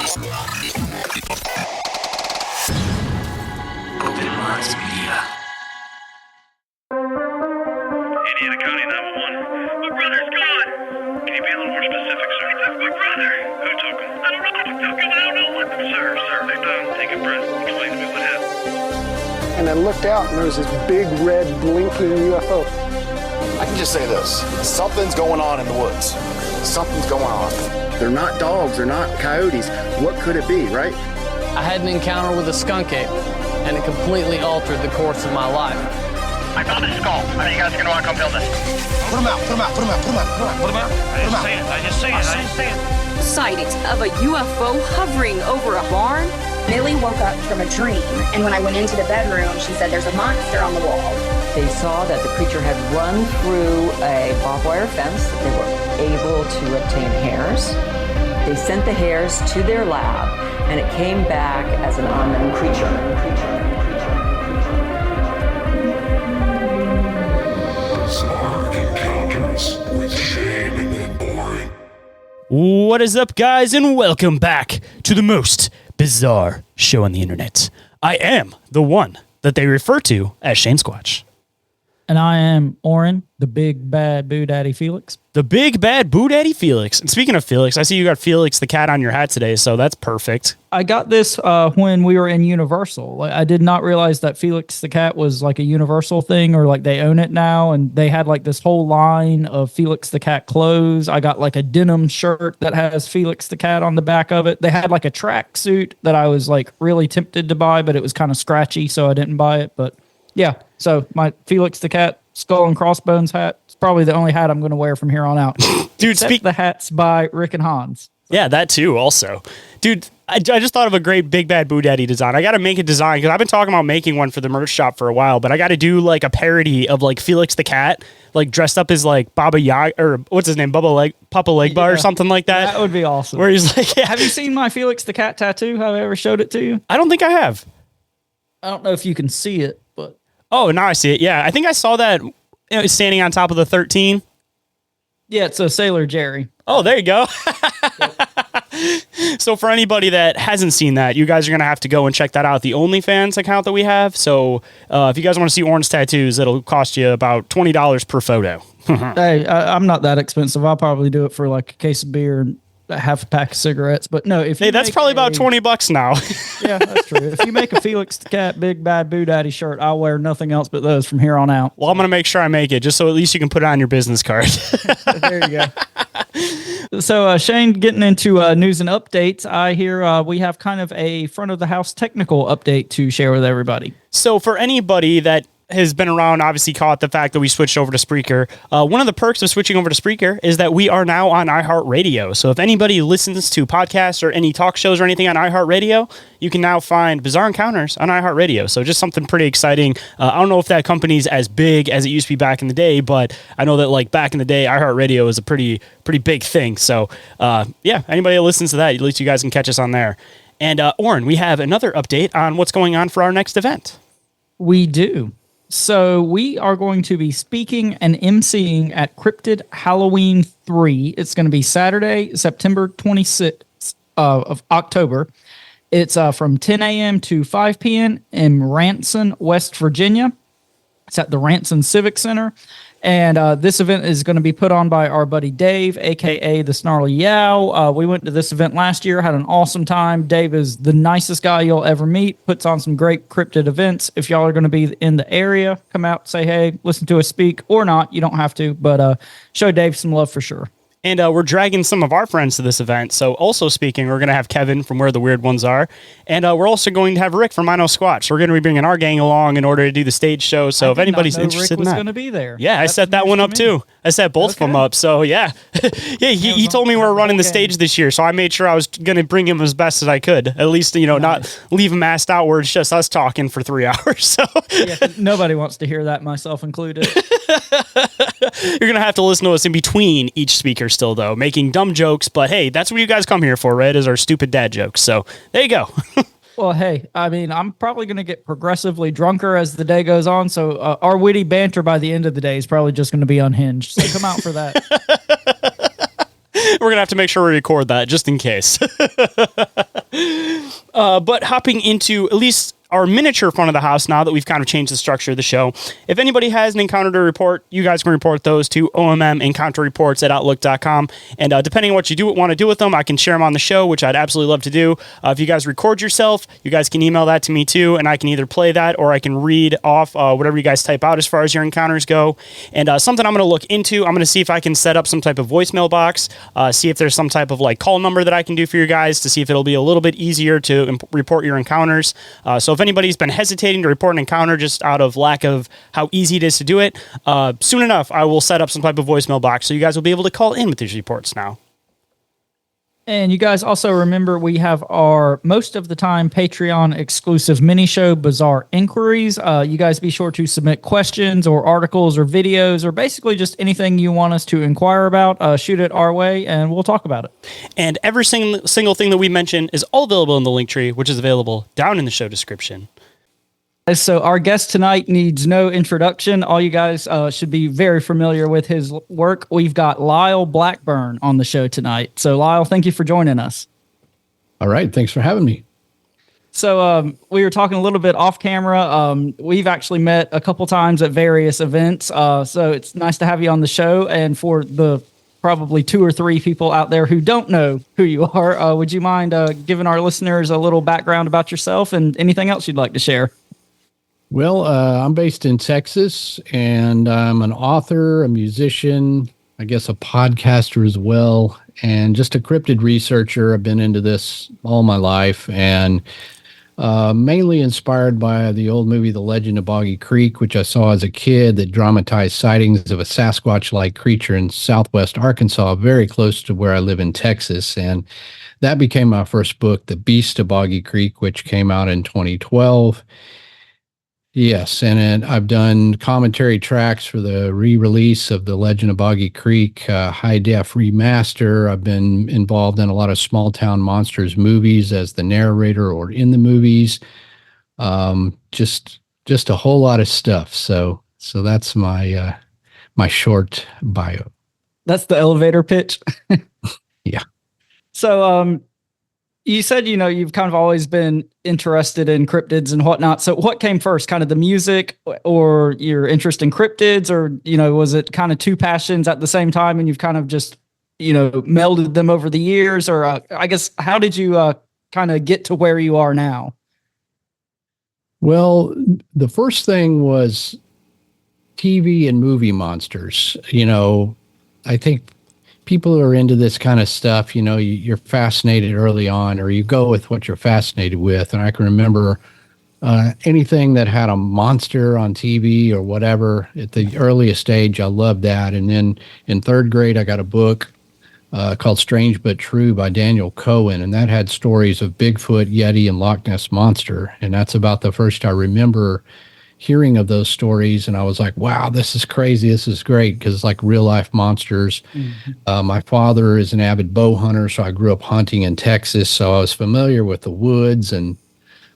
Indiana County 911. My brother's gone. Can you be a little more specific, sir? He took my brother. Who took him? I don't know who took him. I don't know what. Sir, they've done. Take a breath. Explain to me what happened. And I looked out and there was this big red blinking UFO. I can just say this. Something's going on in the woods. Something's going on. They're not dogs. They're not coyotes. What could it be, right? I had an encounter with a skunk ape, and it completely altered the course of my life. I found a skull. Are you guys going to want to come film this? Put him out. Put him out. Put him out. Put him out. Put him out? I just see it. Sightings of a UFO hovering over a barn. Millie woke up from a dream, and when I went into the bedroom, she said there's a monster on the wall. They saw that the creature had run through a barbed wire fence. They were able to obtain hairs. They sent the hairs to their lab, and it came back as an unknown creature. Bizarre Encounters with Shayn and Orin. What is up, guys, and welcome back to the most bizarre show on the internet. I am the one that they refer to as ShaynSquatch. And I am Orin, the big bad Boo Daddy Felix. The big bad Boo Daddy Felix. And speaking of Felix, I see you got Felix the cat on your hat today, so that's perfect. I got this when we were in Universal. Like, I did not realize that Felix the cat was like a Universal thing, or like they own it now. And they had like this whole line of Felix the cat clothes. I got like a denim shirt that has Felix the cat on the back of it. They had like a track suit that I was like really tempted to buy, but it was kind of scratchy, so I didn't buy it. But yeah, so my Felix the cat skull and crossbones hat is probably the only hat I'm going to wear from here on out. Dude, Except the hats by Rick and Hans. Yeah, that too also. Dude, I just thought of a great big bad Boo Daddy design. I got to make a design because I've been talking about making one for the merch shop for a while, but I got to do like a parody of like Felix the cat, like dressed up as like Baba Yaga, or what's his name? Papa Legbar or something like that. That would be awesome. Where he's like, yeah. Have you seen my Felix the cat tattoo? Have I ever showed it to you? I don't think I have. I don't know if you can see it, but. Oh, now I see it. Yeah, I think I saw that standing on top of the 13. Yeah, it's a Sailor Jerry. Oh, there you go. So for anybody that hasn't seen that, you guys are going to have to go and check that out, the OnlyFans account that we have. So if you guys want to see Orange tattoos, it'll cost you about $20 per photo. Hey, I'm not that expensive. I'll probably do it for like a case of beer and half a pack of cigarettes. But no, if you that's probably about $20 now. Yeah, that's true. If you make a Felix the Cat Big Bad Boo Daddy shirt, I'll wear nothing else but those from here on out. Well, I'm going to make sure I make it just so at least you can put it on your business card. There you go. So, Shayn, getting into news and updates, I hear we have kind of a front of the house technical update to share with everybody. So for anybody that has been around, obviously caught the fact that we switched over to Spreaker. One of the perks of switching over to Spreaker is that we are now on iHeartRadio. So if anybody listens to podcasts or any talk shows or anything on iHeartRadio, you can now find Bizarre Encounters on iHeartRadio. So just something pretty exciting. I don't know if that company's as big as it used to be back in the day, but I know that like back in the day, iHeartRadio was a pretty big thing. So yeah, anybody that listens to that, at least you guys can catch us on there. And Orin, we have another update on what's going on for our next event. We do. So we are going to be speaking and emceeing at Cryptid Halloween 3. It's going to be Saturday, September 26th of October. It's from 10 a.m. to 5 p.m. in Ranson, West Virginia. It's at the Ranson Civic Center. And this event is going to be put on by our buddy Dave, a.k.a. the Snarly Yow. We went to this event last year, had an awesome time. Dave is the nicest guy you'll ever meet, puts on some great cryptid events. If y'all are going to be in the area, come out, say hey, listen to us speak, or not. You don't have to, but show Dave some love for sure. And we're dragging some of our friends to this event. So also speaking, we're going to have Kevin from Where the Weird Ones Are. And we're also going to have Rick from IKNOWSQUATCH. So we're going to be bringing our gang along in order to do the stage show. So if anybody's interested Rick in that. was going to be there. Yeah, I set that one up too. I set both of them up. So yeah. Yeah, he told me we were running the stage this year. So I made sure I was going to bring him as best as I could. At least, not leave him assed out where it's just us talking for 3 hours. So yeah, nobody wants to hear that, myself included. You're going to have to listen to us in between each speaker still, though, making dumb jokes. But hey, that's what you guys come here for, right? Is our stupid dad jokes. So there you go. Well, hey, I mean, I'm probably going to get progressively drunker as the day goes on. So our witty banter by the end of the day is probably just going to be unhinged. So come out for that. We're going to have to make sure we record that just in case. But hopping into at least our miniature front of the house now that we've kind of changed the structure of the show. If anybody has an encounter to report, you guys can report those to ommencounterreports@outlook.com. And depending on what you want to do with them, I can share them on the show, which I'd absolutely love to do. If you guys record yourself, you guys can email that to me too, and I can either play that or I can read off whatever you guys type out as far as your encounters go. And something I'm going to look into, I'm going to see if I can set up some type of voicemail box, see if there's some type of like call number that I can do for you guys to see if it'll be a little bit easier to report your encounters. So if anybody's been hesitating to report an encounter just out of lack of how easy it is to do it, soon enough, I will set up some type of voicemail box so you guys will be able to call in with these reports now. And you guys also remember we have our most of the time Patreon exclusive mini show, Bizarre Inquiries. You guys be sure to submit questions or articles or videos or basically just anything you want us to inquire about. Shoot it our way and we'll talk about it. And every single thing that we mention is all available in the link tree, which is available down in the show description. So our guest tonight needs no introduction. All you guys should be very familiar with his work. We've got Lyle Blackburn on the show tonight. So Lyle, thank you for joining us. All right. Thanks for having me. So we were talking a little bit off camera. We've actually met a couple times at various events. So it's nice to have you on the show. And for the probably 2 or 3 people out there who don't know who you are, would you mind giving our listeners a little background about yourself and anything else you'd like to share? Well, I'm based in Texas, and I'm an author, a musician, I guess a podcaster as well, and just a cryptid researcher. I've been into this all my life, and mainly inspired by the old movie The Legend of Boggy Creek, which I saw as a kid, that dramatized sightings of a Sasquatch-like creature in southwest Arkansas, very close to where I live in Texas. And that became my first book, The Beast of Boggy Creek, which came out in 2012. Yes, and I've done commentary tracks for the re-release of The Legend of Boggy Creek, high-def remaster. I've been involved in a lot of small-town monsters movies as the narrator or in the movies. Just a whole lot of stuff. So that's my my short bio. That's the elevator pitch. Yeah. So you said, you've kind of always been interested in cryptids and whatnot. So what came first, kind of the music or your interest in cryptids, or, was it kind of two passions at the same time and you've kind of just, melded them over the years? Or I guess, how did you kind of get to where you are now? Well, the first thing was TV and movie monsters. I think people who are into this kind of stuff, you're fascinated early on, or you go with what you're fascinated with. And I can remember anything that had a monster on TV or whatever at the earliest age, I loved that. And then in 3rd grade, I got a book called Strange But True by Daniel Cohen. And that had stories of Bigfoot, Yeti, and Loch Ness Monster. And that's about the first I remember hearing of those stories, and I was like, wow, this is crazy. This is great, because it's like real life monsters. Mm-hmm. My father is an avid bow hunter, so I grew up hunting in Texas, so I was familiar with the woods and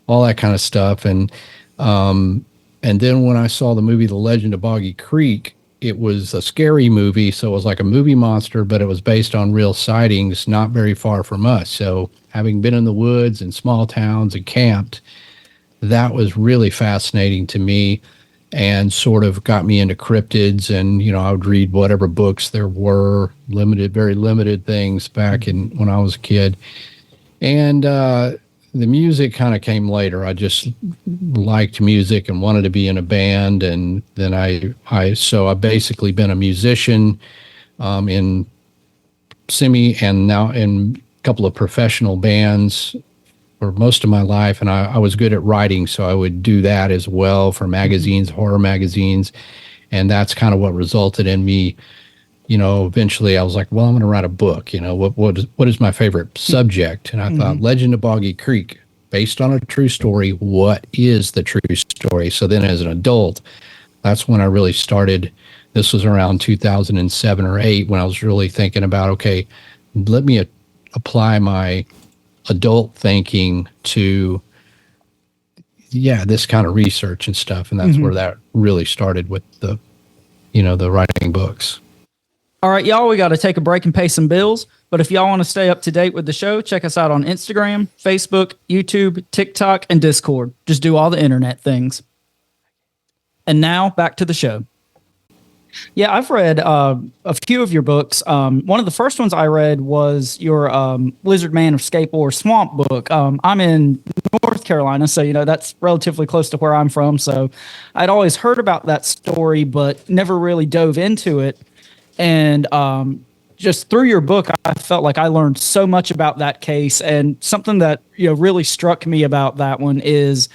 all that kind of stuff. And then when I saw the movie The Legend of Boggy Creek, it was a scary movie, so it was like a movie monster, but it was based on real sightings not very far from us. So having been in the woods and small towns and camped, that was really fascinating to me and sort of got me into cryptids. And, I would read whatever books there were, very limited things back when I was a kid. And the music kind of came later. I just liked music and wanted to be in a band. And then I've basically been a musician in semi and now in a couple of professional bands for most of my life, and I was good at writing, so I would do that as well for magazines, horror magazines, and that's kind of what resulted in me, eventually I was like, well, I'm going to write a book. What is my favorite subject? And I thought, Legend of Boggy Creek, based on a true story. What is the true story? So then as an adult, that's when I really started. This was around 2007 or 8 when I was really thinking about, okay, let me apply my adult thinking to this kind of research and stuff, and that's where that really started with the writing books. All right, y'all, we got to take a break and pay some bills. But if y'all want to stay up to date with the show, check us out on Instagram, Facebook, YouTube, TikTok, and Discord. Just do all the internet things. And now back to the show. Yeah, I've read a few of your books. One of the first ones I read was your Lizard Man of Scape or Swamp book. I'm in North Carolina, so that's relatively close to where I'm from. So I'd always heard about that story, but never really dove into it. And just through your book, I felt like I learned so much about that case. And something that really struck me about that one is,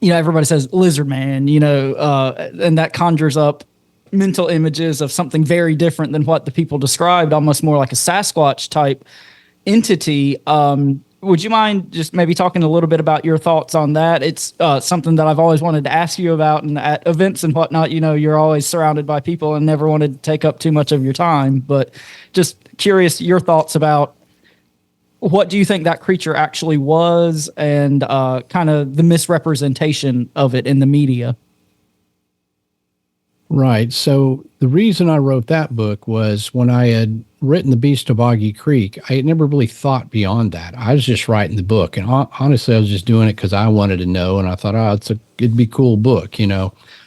everybody says Lizard Man, and that conjures up mental images of something very different than what the people described, almost more like a Sasquatch type entity. Would you mind just maybe talking a little bit about your thoughts on that? It's something that I've always wanted to ask you about, and at events and whatnot, you're always surrounded by people and never wanted to take up too much of your time, but just curious your thoughts about what do you think that creature actually was, and kind of the misrepresentation of it in the media. Right. So the reason I wrote that book was when I had written The Beast of Boggy Creek, I had never really thought beyond that. I was just writing the book. And honestly, I was just doing it because I wanted to know. And I thought, it'd be a cool book,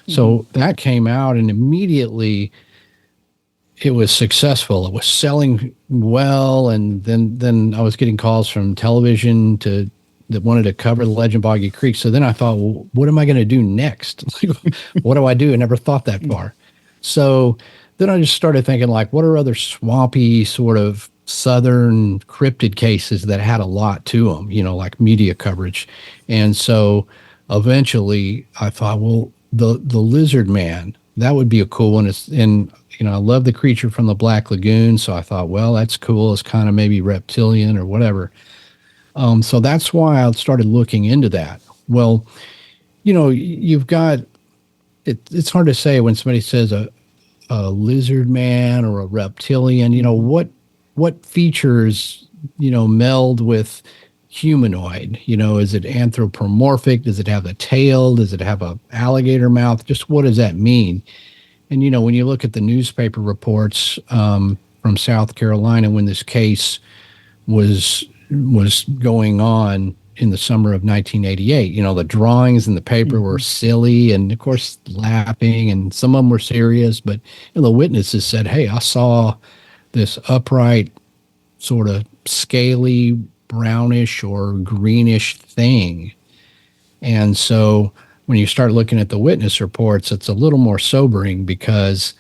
So that came out, and immediately it was successful. It was selling well. And then I was getting calls from television that wanted to cover the Legend of Boggy Creek. So then I thought, well, what am I going to do next? What do I do? I never thought that far. So then I just started thinking, what are other swampy sort of southern cryptid cases that had a lot to them, like media coverage. And so eventually I thought, well, the Lizard Man, that would be a cool one. I love the creature from the Black Lagoon. So I thought, well, that's cool. It's kind of maybe reptilian or whatever. So that's why I started looking into that. Well, you've got, it's hard to say when somebody says a lizard man or a reptilian, what features, meld with humanoid, is it anthropomorphic? Does it have a tail? Does it have a alligator mouth? Just what does that mean? And, when you look at the newspaper reports from South Carolina, when this case was going on in the summer of 1988. The drawings in the paper were silly and, of course, laughing, and some of them were serious. But the witnesses said, hey, I saw this upright, sort of scaly, brownish or greenish thing. And so when you start looking at the witness reports, it's a little more sobering because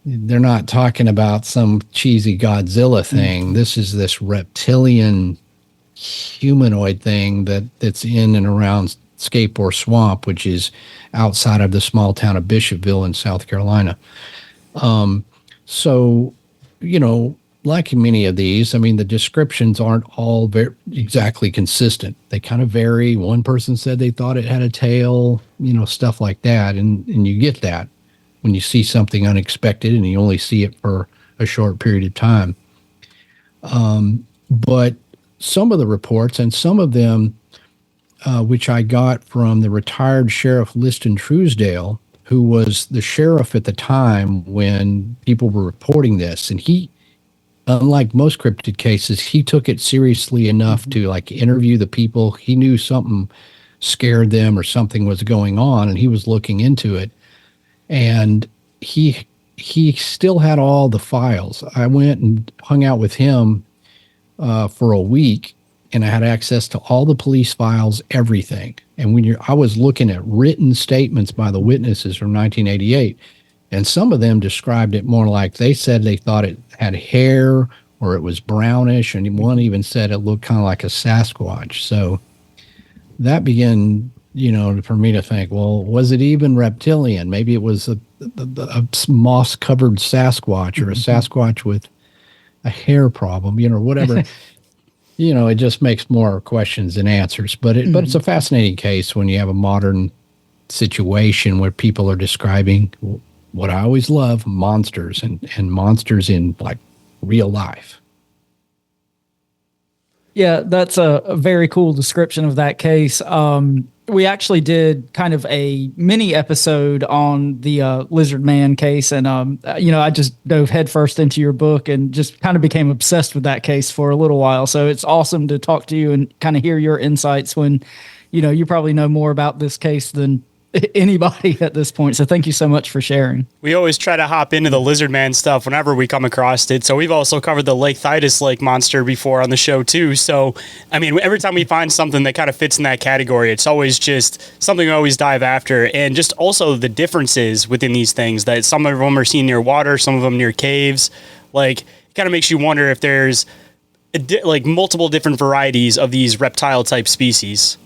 they're not talking about some cheesy Godzilla thing. This is this reptilian humanoid thing that's in and around Scape or Swamp, which is outside of the small town of Bishopville in South Carolina. So, like many of these, the descriptions aren't all very exactly consistent. They kind of vary. One person said they thought it had a tail, stuff like that. And you get that when you see something unexpected and you only see it for a short period of time. But some of the reports, and some of them, which I got from the retired Sheriff Liston Truesdale, who was the sheriff at the time when people were reporting this. And he, unlike most cryptid cases, he took it seriously enough to interview the people. He knew something scared them or something was going on, and he was looking into it. And he still had all the files. I went and hung out with him for a week, and I had access to all the police files, everything. And I was looking at written statements by the witnesses from 1988, and some of them described it more like they said they thought it had hair or it was brownish, and one even said it looked kind of like a Sasquatch. So that began, for me to think, well, was it even reptilian? Maybe it was a moss-covered Sasquatch, or a Sasquatch with a hair problem, whatever. It just makes more questions than answers. But it's a fascinating case when you have a modern situation where people are describing what I always love, monsters and monsters in real life. Yeah, that's a very cool description of that case. we actually did kind of a mini episode on the lizard man case, and I just dove headfirst into your book and just kind of became obsessed with that case for a little while. So it's awesome to talk to you and kind of hear your insights when you probably know more about this case than anybody at this point. So thank you so much for sharing. We always try to hop into the lizard man stuff whenever we come across it. So we've also covered the Layzell lake monster before on the show too. So, I mean, every time we find something that kind of fits in that category, it's always just something we always dive after. And just also the differences within these things, that some of them are seen near water, some of them near caves. Like, it kind of makes you wonder if there's multiple different varieties of these reptile type species.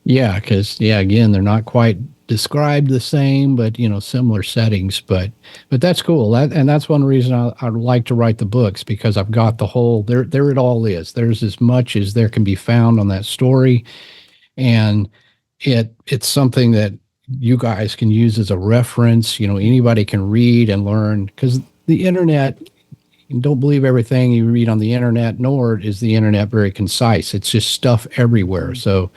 Yeah, because again, they're not quite described the same, but similar settings. But that's cool. That's one reason I like to write the books, because I've got the whole there. It all is. There's as much as there can be found on that story, and it's something that you guys can use as a reference. Anybody can read and learn, because the internet. Don't believe everything you read on the internet, nor is the internet very concise. It's just stuff everywhere. So.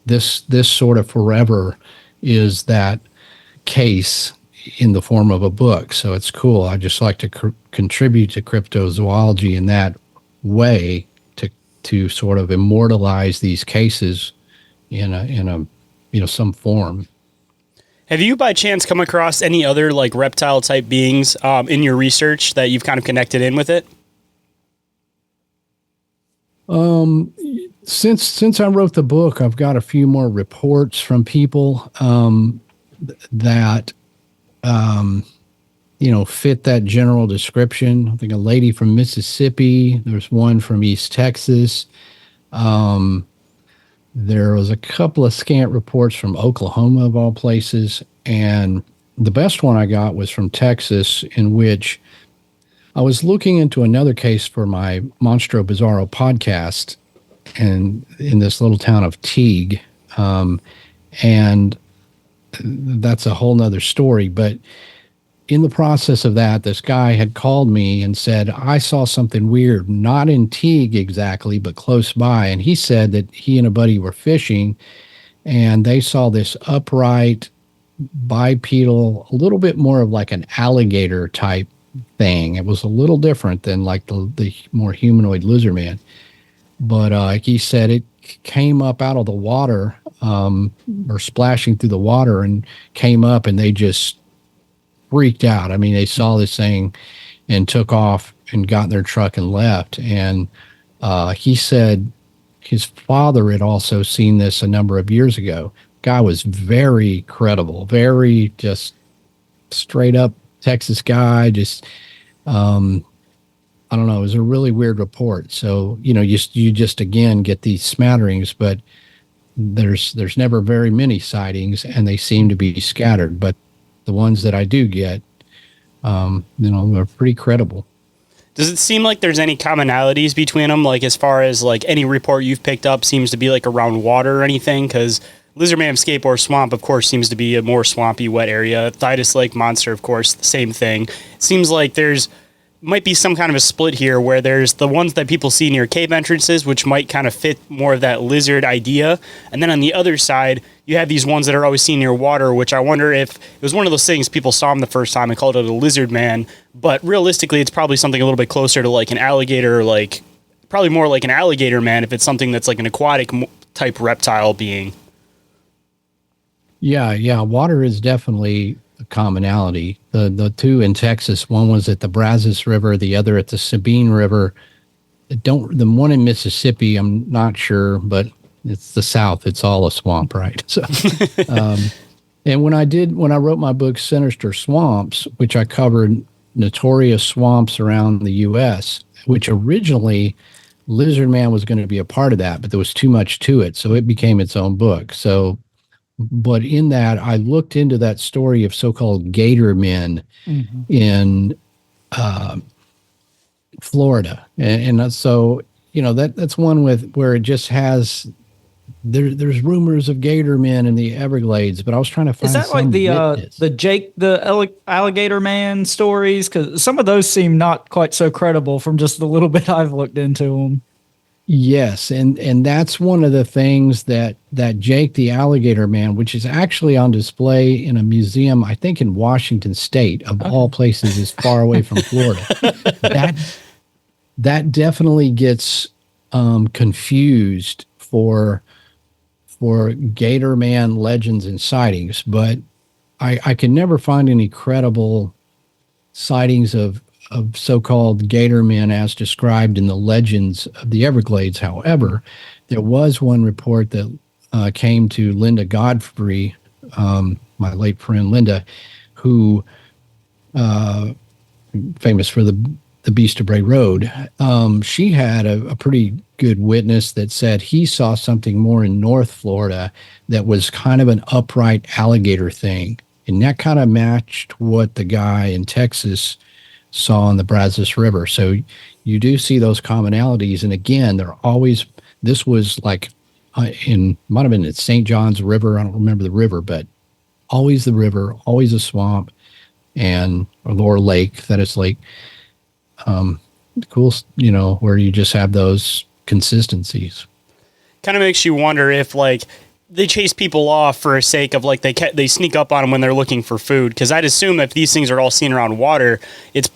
This sort of forever is that case in the form of a book. So it's cool. I just like to contribute to cryptozoology in that way, to sort of immortalize these cases in a some form. Have you by chance come across any other reptile type beings in your research that you've kind of connected in with it? Since I wrote the book, I've got a few more reports from people that fit that general description. I think a lady from Mississippi. There's one from East Texas. There was a couple of scant reports from Oklahoma, of all places, and the best one I got was from Texas, in which I was looking into another case for my Monstro Bizarro podcast, and in this little town of Teague. And that's a whole nother story. But in the process of that, this guy had called me and said, I saw something weird, not in Teague exactly, but close by. And he said that he and a buddy were fishing, and they saw this upright, bipedal, a little bit more of like an alligator type thing. It was a little different than like the more humanoid lizard man. But he said it came up out of the water, or splashing through the water, and came up, and they just freaked out. I mean, they saw this thing and took off and got in their truck and left. And he said his father had also seen this a number of years ago. Guy was very credible, very just straight up Texas guy, just I don't know. It was a really weird report. So, you just again get these smatterings, but there's never very many sightings, and they seem to be scattered. But the ones that I do get, are pretty credible. Does it seem like there's any commonalities between them? Like, as far as any report you've picked up seems to be around water or anything? Because Lizardman Skateboard Swamp, of course, seems to be a more swampy, wet area. Thydus Lake Monster, of course, the same thing. It seems like there's might be some kind of a split here, where there's the ones that people see near cave entrances, which might kind of fit more of that lizard idea. And then on the other side, you have these ones that are always seen near water, which I wonder if it was one of those things people saw them the first time and called it a lizard man. But realistically, it's probably something a little bit closer to an alligator, probably more like an alligator man if it's something that's an aquatic type reptile being. Yeah. Water is definitely a commonality. The two in Texas, one was at the Brazos River, the other at the Sabine River. The one in Mississippi, I'm not sure, but it's the South. It's all a swamp, right? So, and when I wrote my book, Sinister Swamps, which I covered notorious swamps around the U.S., which originally Lizard Man was going to be a part of that, but there was too much to it, so it became its own book. So, but in that, I looked into that story of so-called gator men in Florida, and so that's one where it just has there's rumors of gator men in the Everglades, but I was trying to find. Is that like the Jake the alligator man stories? Because some of those seem not quite so credible from just the little bit I've looked into them. Yes, and that's one of the things that Jake the Alligator Man, which is actually on display in a museum, I think in Washington State, of all places, is far away from Florida. That definitely gets confused for Gator Man legends and sightings, but I can never find any credible sightings of so-called gator men as described in the legends of the Everglades. However, there was one report that came to Linda Godfrey, my late friend Linda, who famous for the Beast of Bray Road. She had a pretty good witness that said he saw something more in North Florida that was kind of an upright alligator thing. And that kind of matched what the guy in Texas saw on the Brazos River. So you do see those commonalities. And again, they're always, this was like might have been at St. John's River. I don't remember the river, but always the river, always a swamp or lake, that is lake. Cool, where you just have those consistencies. Kind of makes you wonder if they chase people off for a sake of they sneak up on them when they're looking for food. Because I'd assume if these things are all seen around water,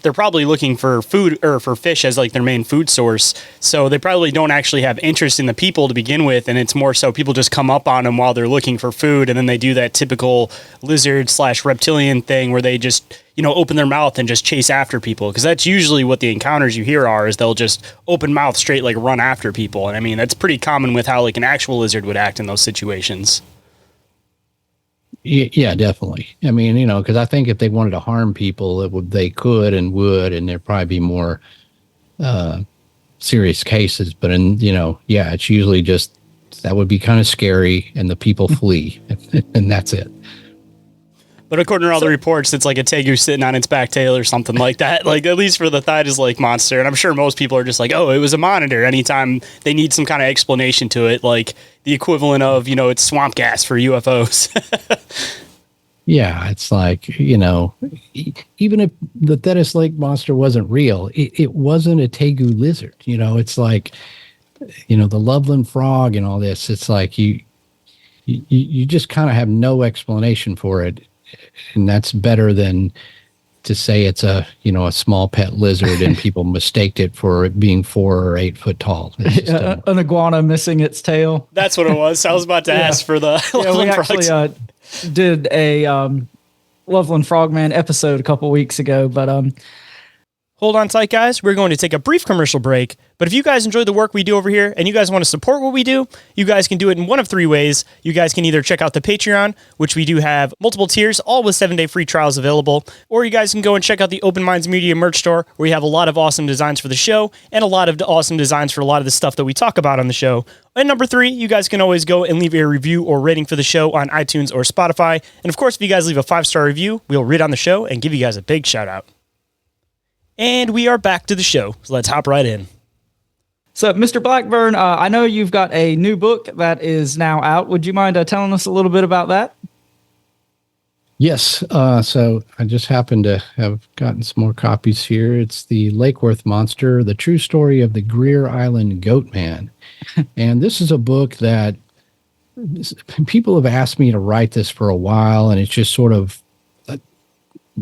they're probably looking for food or for fish as their main food source. So they probably don't actually have interest in the people to begin with, and it's more so people just come up on them while they're looking for food, and then they do that typical lizard/reptilian thing where they just open their mouth and just chase after people. Because that's usually what the encounters you hear are, is they'll just open mouth straight, run after people. And I mean, that's pretty common with how an actual lizard would act in those situations. Yeah, definitely. I mean, because I think if they wanted to harm people, they could and would, and there'd probably be more serious cases. But it's usually just, that would be kind of scary, and the people flee, and that's it. But according to all the reports, it's like a tegu sitting on its back tail or something like that. At least for the Thydus Lake monster. And I'm sure most people are just oh, it was a monitor. Anytime they need some kind of explanation to it, the equivalent of, it's swamp gas for UFOs. Yeah, it's even if the Thydus Lake monster wasn't real, it wasn't a tegu lizard. It's the Loveland frog and all this. It's you just kind of have no explanation for it. And that's better than to say it's a small pet lizard and people mistaked it for it being 4 or 8 foot tall. An iguana missing its tail. That's what it was. I was about to ask for the Loveland we actually did a Loveland Frogman episode a couple weeks ago, but hold on tight, guys. We're going to take a brief commercial break. But if you guys enjoy the work we do over here and you guys want to support what we do, you guys can do it in one of 3 ways. You guys can either check out the Patreon, which we do have multiple tiers, all with 7-day free trials available, or you guys can go and check out the Open Minds Media merch store, where we have a lot of awesome designs for the show and a lot of awesome designs for a lot of the stuff that we talk about on the show. And number 3, you guys can always go and leave a review or rating for the show on iTunes or Spotify. And of course, if you guys leave a 5-star review, we'll read on the show and give you guys a big shout out. And we are back to the show, so let's hop right in. So, Mr. Blackburn, I know you've got a new book that is now out. Would you mind telling us a little bit about that? Yes. So I just happened to have gotten some more copies here. It's the Lake Worth Monster, the true story of the Greer Island Goat Man. And this is a book that people have asked me to write this for a while, and it's just sort of,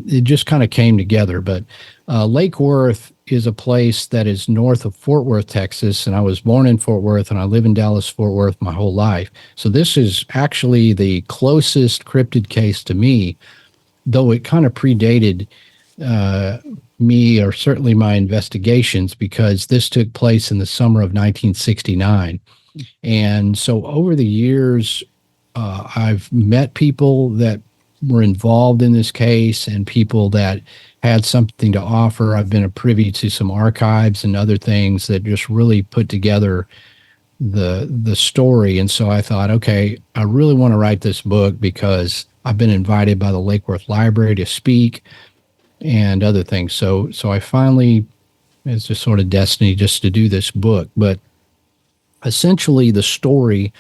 it just kind of came together. But Lake Worth is a place that is north of Fort Worth, Texas, and I was born in Fort Worth, and I live in Dallas-Fort Worth my whole life. So this is actually the closest cryptid case to me, though it kind of predated me, or certainly my investigations, because this took place in the summer of 1969. And so over the years, I've met people that were involved in this case and people that had something to offer. I've been a privy to some archives and other things that just really put together the story. And so I thought, okay, I really want to write this book because I've been invited by the Lake Worth Library to speak and other things. So I finally, it's just sort of destiny just to do this book. But essentially the story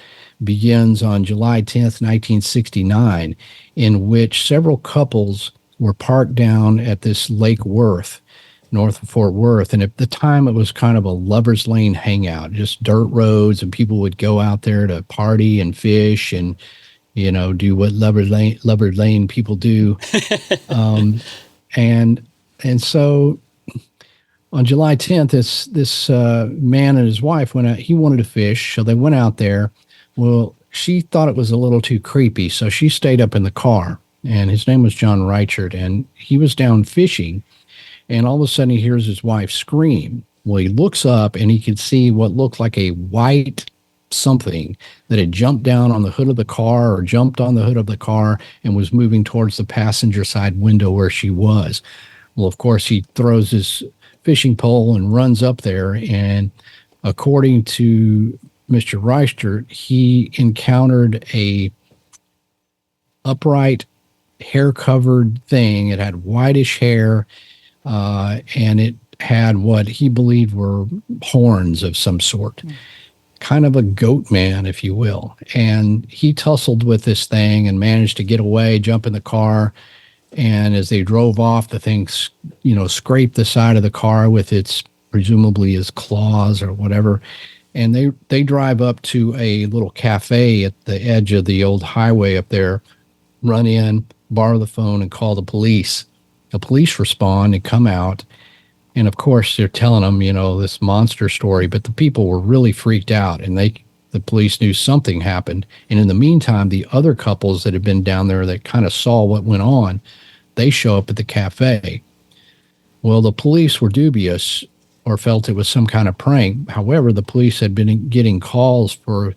begins on July 10th, 1969, in which several couples were parked down at this Lake Worth. north of Fort Worth. And at the time, it was kind of a lover's lane hangout, just dirt roads, and people would go out there to party and fish and, do what lover lane people do. And so on July 10th, this man and his wife went out. He wanted to fish, so they went out there. Well, she thought it was a little too creepy, so she stayed up in the car. And his name was John Reichert, and he was down fishing. And all of a sudden, he hears his wife scream. Well, he looks up, and he could see what looked like a white something that had jumped down on the hood of the car or jumped on the hood of the car and was moving towards the passenger side window where she was. Well, of course, he throws his fishing pole and runs up there. And according to Mr. Reichert, he encountered a upright, hair-covered thing. It had whitish hair, and it had what he believed were horns of some sort. Kind of a goat man, if you will. And he tussled with this thing and managed to get away, jump in the car. And as they drove off, the thing, scraped the side of the car with presumably his claws or whatever. And they drive up to a little cafe at the edge of the old highway up there, run in, borrow the phone, and call the police. The police respond and come out. And of course, they're telling them, this monster story, but the people were really freaked out, and the police knew something happened. And in the meantime, the other couples that had been down there that kind of saw what went on, they show up at the cafe. Well, the police were dubious or felt it was some kind of prank. However, the police had been getting calls for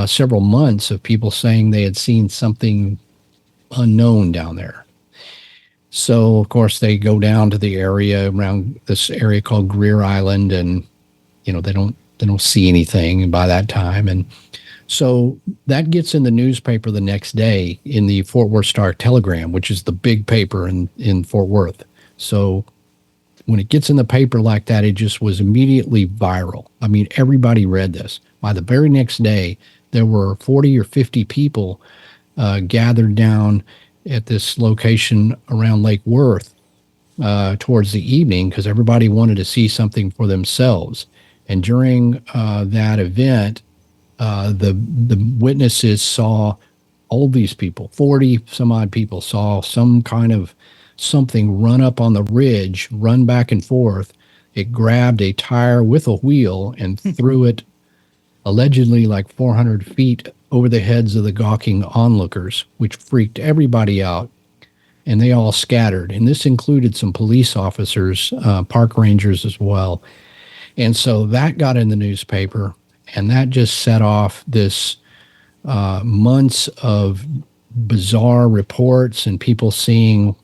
several months of people saying they had seen something unknown down there. So, of course, they go down to the area around this area called Greer Island, and they don't see anything by that time. And so that gets in the newspaper the next day in the Fort Worth Star-Telegram, which is the big paper in Fort Worth. So when it gets in the paper like that, it just was immediately viral. I mean, everybody read this. By the very next day, there were 40 or 50 people gathered down at this location around Lake Worth towards the evening because everybody wanted to see something for themselves. And during that event, the witnesses saw all these people, 40 some odd people, saw some kind of something run up on the ridge, run back and forth. It grabbed a tire with a wheel and threw it allegedly like 400 feet over the heads of the gawking onlookers, which freaked everybody out, and they all scattered. And this included some police officers, park rangers as well. And so that got in the newspaper, and that just set off this months of bizarre reports and people seeing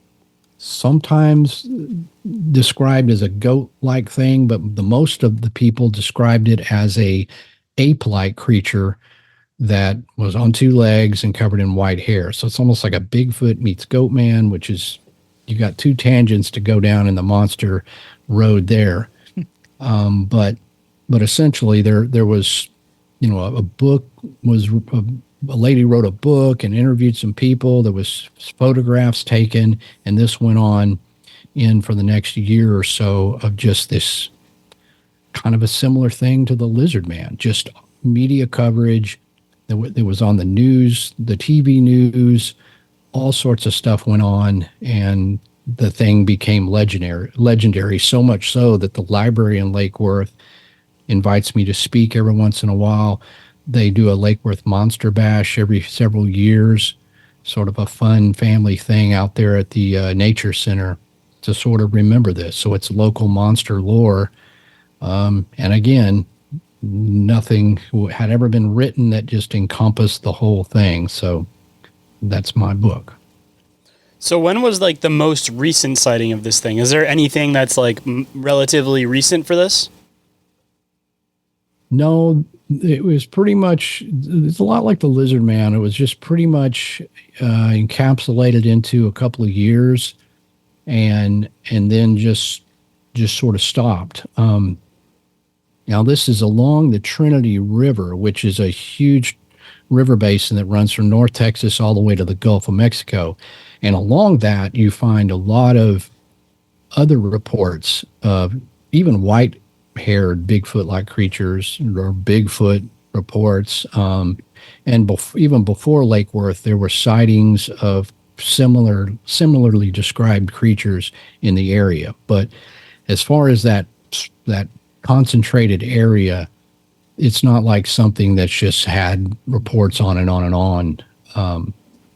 sometimes described as a goat-like thing, but the most of the people described it as a ape-like creature that was on two legs and covered in white hair. So it's almost like a Bigfoot meets Goat Man, which is, you got two tangents to go down in the monster road there. But essentially there was, a book was, a lady wrote a book and interviewed some people. There was photographs taken, and this went on for the next year or so of just this kind of a similar thing to the lizard man, just media coverage. It was on the news, the TV news, all sorts of stuff went on, and the thing became legendary, so much so that the library in Lake Worth invites me to speak every once in a while. They do a Lake Worth Monster Bash every several years, sort of a fun family thing out there at the Nature Center to sort of remember this. So it's local monster lore. And again, nothing had ever been written that just encompassed the whole thing. So that's my book. So when was like the most recent sighting of this thing? Is there anything that's like relatively recent for this? No, it was pretty much, it's a lot like the lizard man. It was just pretty much encapsulated into a couple of years and then just sort of stopped. Now, this is along the Trinity River, which is a huge river basin that runs from North Texas all the way to the Gulf of Mexico. And along that, you find a lot of other reports of even white-haired Bigfoot-like creatures or Bigfoot reports. And even before Lake Worth, there were sightings of similarly described creatures in the area. But as far as that concentrated area, it's not like something that's just had reports on and on and on.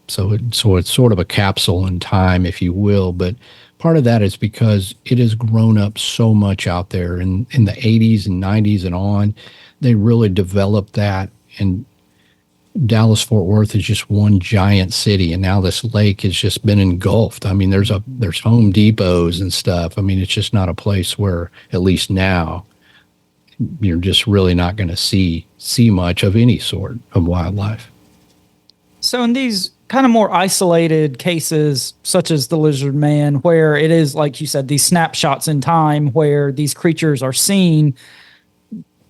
So it's sort of a capsule in time, if you will. But part of that is because it has grown up so much out there in the 80s and 90s and on. They really developed that. And Dallas-Fort Worth is just one giant city. And now this lake has just been engulfed. I mean, there's Home Depots and stuff. I mean, it's just not a place where, at least now, you're just really not going to see much of any sort of wildlife. So in these kind of more isolated cases, such as the lizard man, where it is, like you said, these snapshots in time where these creatures are seen,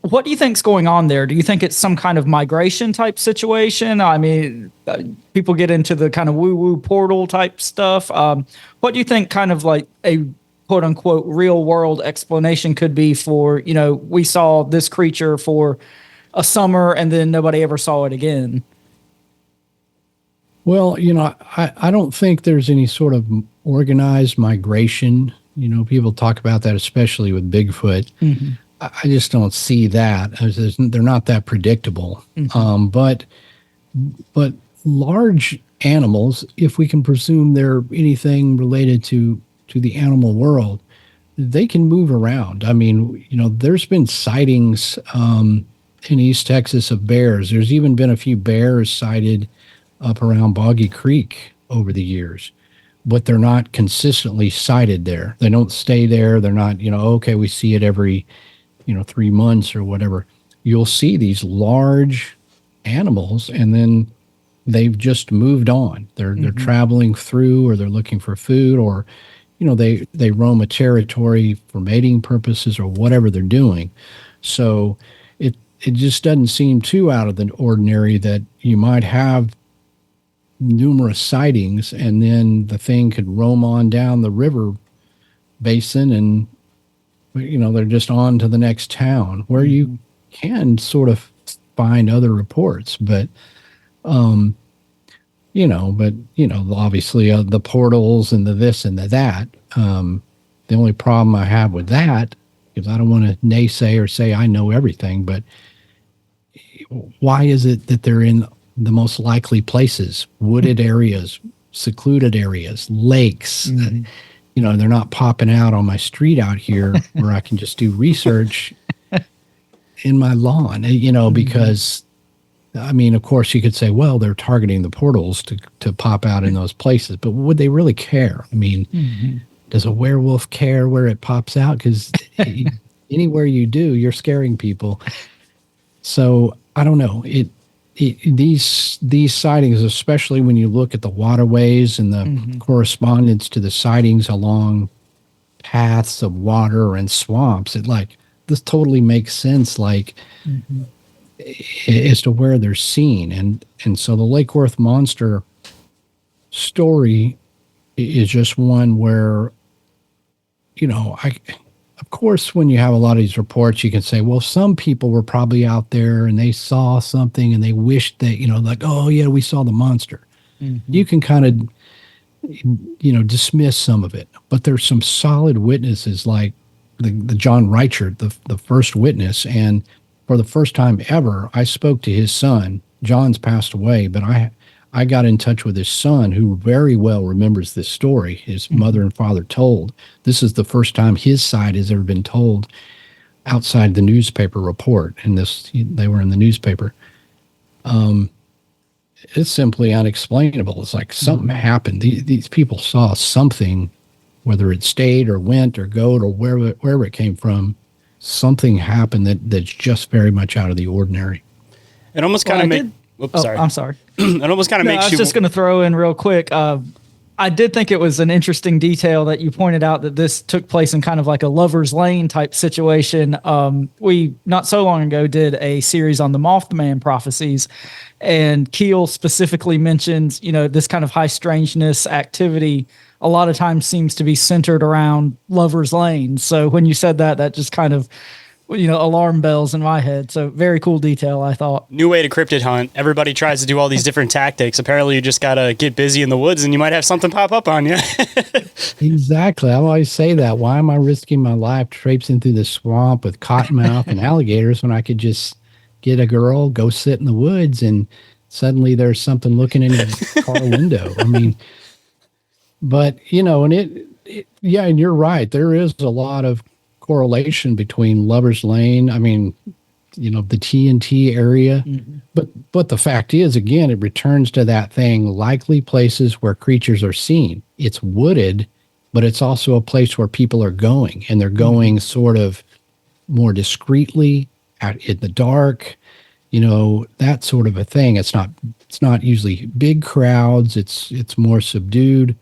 what do you think's going on there? Do you think it's some kind of migration type situation? I mean, people get into the kind of woo-woo portal type stuff. What do you think kind of like a quote unquote real world explanation could be for, we saw this creature for a summer and then nobody ever saw it again? Well, I don't think there's any sort of organized migration. People talk about that, especially with Bigfoot. Mm-hmm. I just don't see that. They're not that predictable. Mm-hmm. But large animals, if we can presume they're anything related to the animal world, they can move around. I mean, there's been sightings in East Texas of bears. There's even been a few bears sighted up around Boggy Creek over the years, but they're not consistently sighted there. They don't stay there. They're not, okay, we see it every, 3 months or whatever. You'll see these large animals and then they've just moved on. They're traveling through, or they're looking for food, or, they roam a territory for mating purposes or whatever they're doing. So it just doesn't seem too out of the ordinary that you might have numerous sightings and then the thing could roam on down the river basin and they're just on to the next town, where you can sort of find other reports. But obviously the portals and the this and the that, the only problem I have with that, because I don't want to naysay or say I know everything, but why is it that they're in the most likely places, wooded areas, secluded areas, lakes? Mm-hmm. They're not popping out on my street out here where I can just do research in my lawn, because, I mean, of course you could say, well, they're targeting the portals to pop out in those places, but would they really care? I mean, does a werewolf care where it pops out? Because anywhere you do, you're scaring people. So I don't know. These sightings, especially when you look at the waterways and the correspondence to the sightings along paths of water and swamps, this totally makes sense, as to where they're seen. And so the Lake Worth monster story is just one where, of course, when you have a lot of these reports, you can say, well, some people were probably out there and they saw something and they wished that, oh, yeah, we saw the monster. Mm-hmm. You can kind of, dismiss some of it. But there's some solid witnesses, like the John Reichert, the first witness. And for the first time ever, I spoke to his son. John's passed away, but I got in touch with his son, who very well remembers this story his mother and father told. This is the first time his side has ever been told outside the newspaper report. And they were in the newspaper. It's simply unexplainable. It's like something happened. These people saw something, whether it stayed or went or go or wherever it came from. Something happened that's just very much out of the ordinary. It almost kind of made... I'm sorry. It almost kind of makes you... I was just going to throw in real quick. I I did think it was an interesting detail that you pointed out that this took place in kind of like a lover's lane type situation. We not so long ago did a series on the Mothman prophecies, and Keel specifically mentions, this kind of high strangeness activity a lot of times seems to be centered around lover's lane. So when you said that, that just kind of, alarm bells in my head. So very cool detail, I thought. New way to cryptid hunt. Everybody tries to do all these different tactics. Apparently, you just got to get busy in the woods and you might have something pop up on you. Exactly. I always say that. Why am I risking my life traipsing through the swamp with cottonmouth and alligators when I could just get a girl, go sit in the woods, and suddenly there's something looking in your car window? I mean, but, and yeah, and you're right. There is a lot of correlation between Lover's Lane, the TNT area. Mm-hmm. But the fact is, again, it returns to that thing, likely places where creatures are seen. It's wooded, but it's also a place where people are going, and they're going sort of more discreetly out in the dark, that sort of a thing. It's not usually big crowds. It's more subdued.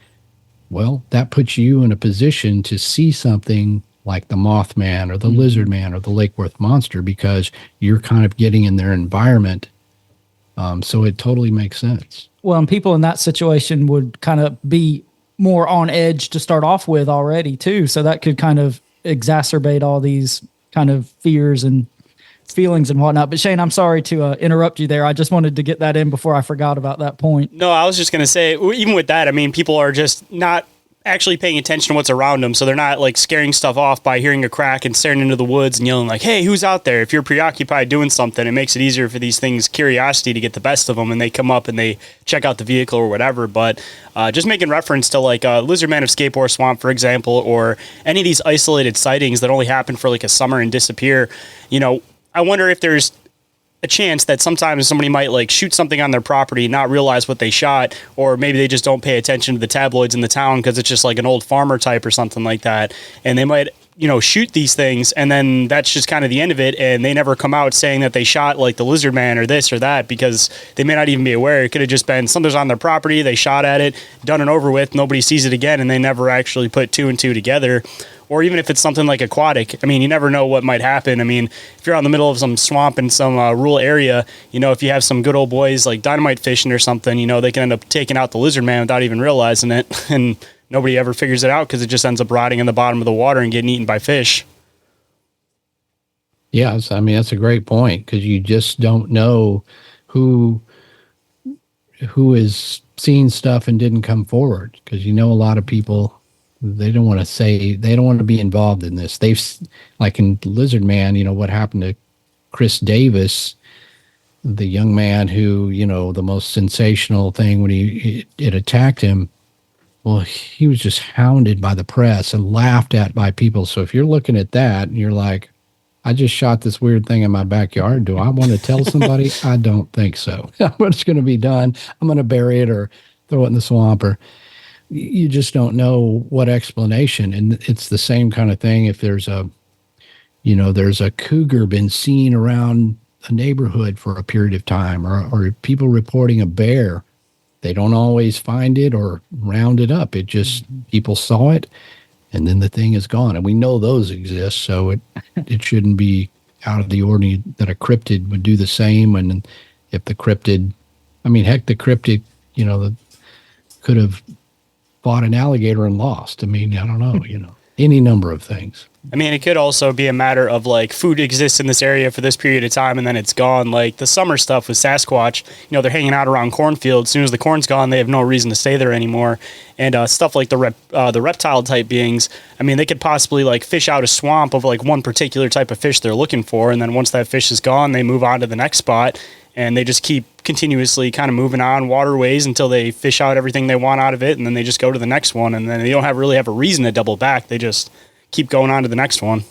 Well, that puts you in a position to see something like the Mothman or the Lizard Man or the Lake Worth Monster, because you're kind of getting in their environment. So it totally makes sense. Well, and people in that situation would kind of be more on edge to start off with already too. So that could kind of exacerbate all these kind of fears and feelings and whatnot. But Shayn, I'm sorry to interrupt you there. I just wanted to get that in before I forgot about that point. No, I was just going to say, even with that, people are just not actually paying attention to what's around them. So they're not like scaring stuff off by hearing a crack and staring into the woods and yelling like, hey, who's out there? If you're preoccupied doing something, it makes it easier for these things, curiosity, to get the best of them, and they come up and they check out the vehicle or whatever. But just making reference to like Lizard Man of Skateboard Swamp, for example, or any of these isolated sightings that only happen for like a summer and disappear, I wonder if there's a chance that sometimes somebody might like shoot something on their property, not realize what they shot, or maybe they just don't pay attention to the tabloids in the town because it's just like an old farmer type or something like that. And they might, shoot these things, and then that's just kind of the end of it. And they never come out saying that they shot like the Lizard Man or this or that, because they may not even be aware. It could have just been something's on their property, they shot at it, done and over with, nobody sees it again, and they never actually put two and two together. Or even if it's something like aquatic, you never know what might happen. If you're out in the middle of some swamp in some rural area, if you have some good old boys like dynamite fishing or something, they can end up taking out the Lizard Man without even realizing it. And nobody ever figures it out because it just ends up rotting in the bottom of the water and getting eaten by fish. Yes, that's a great point, because you just don't know who is seeing stuff and didn't come forward, because a lot of people, they don't want to be involved in this. They've, like in Lizard Man, what happened to Chris Davis, the young man who, the most sensational thing when it attacked him. Well, he was just hounded by the press and laughed at by people. So if you're looking at that and you're like, I just shot this weird thing in my backyard, do I want to tell somebody? I don't think so. What's going to be done? I'm going to bury it or throw it in the swamp, or you just don't know what explanation. And it's the same kind of thing if there's a cougar been seen around a neighborhood for a period of time, or people reporting a bear. They don't always find it or round it up. It just, people saw it, and then the thing is gone. And we know those exist, so it shouldn't be out of the ordinary that a cryptid would do the same. And if the cryptid, the cryptid, could have fought an alligator and lost. I don't know, any number of things. It could also be a matter of like food exists in this area for this period of time and then it's gone. Like the summer stuff with Sasquatch, they're hanging out around cornfields. As soon as the corn's gone, they have no reason to stay there anymore. And stuff like the reptile type beings, they could possibly like fish out a swamp of like one particular type of fish they're looking for. And then once that fish is gone, they move on to the next spot. And they just keep continuously kind of moving on waterways until they fish out everything they want out of it, and then they just go to the next one, and then they don't really have a reason to double back. They just keep going on to the next one.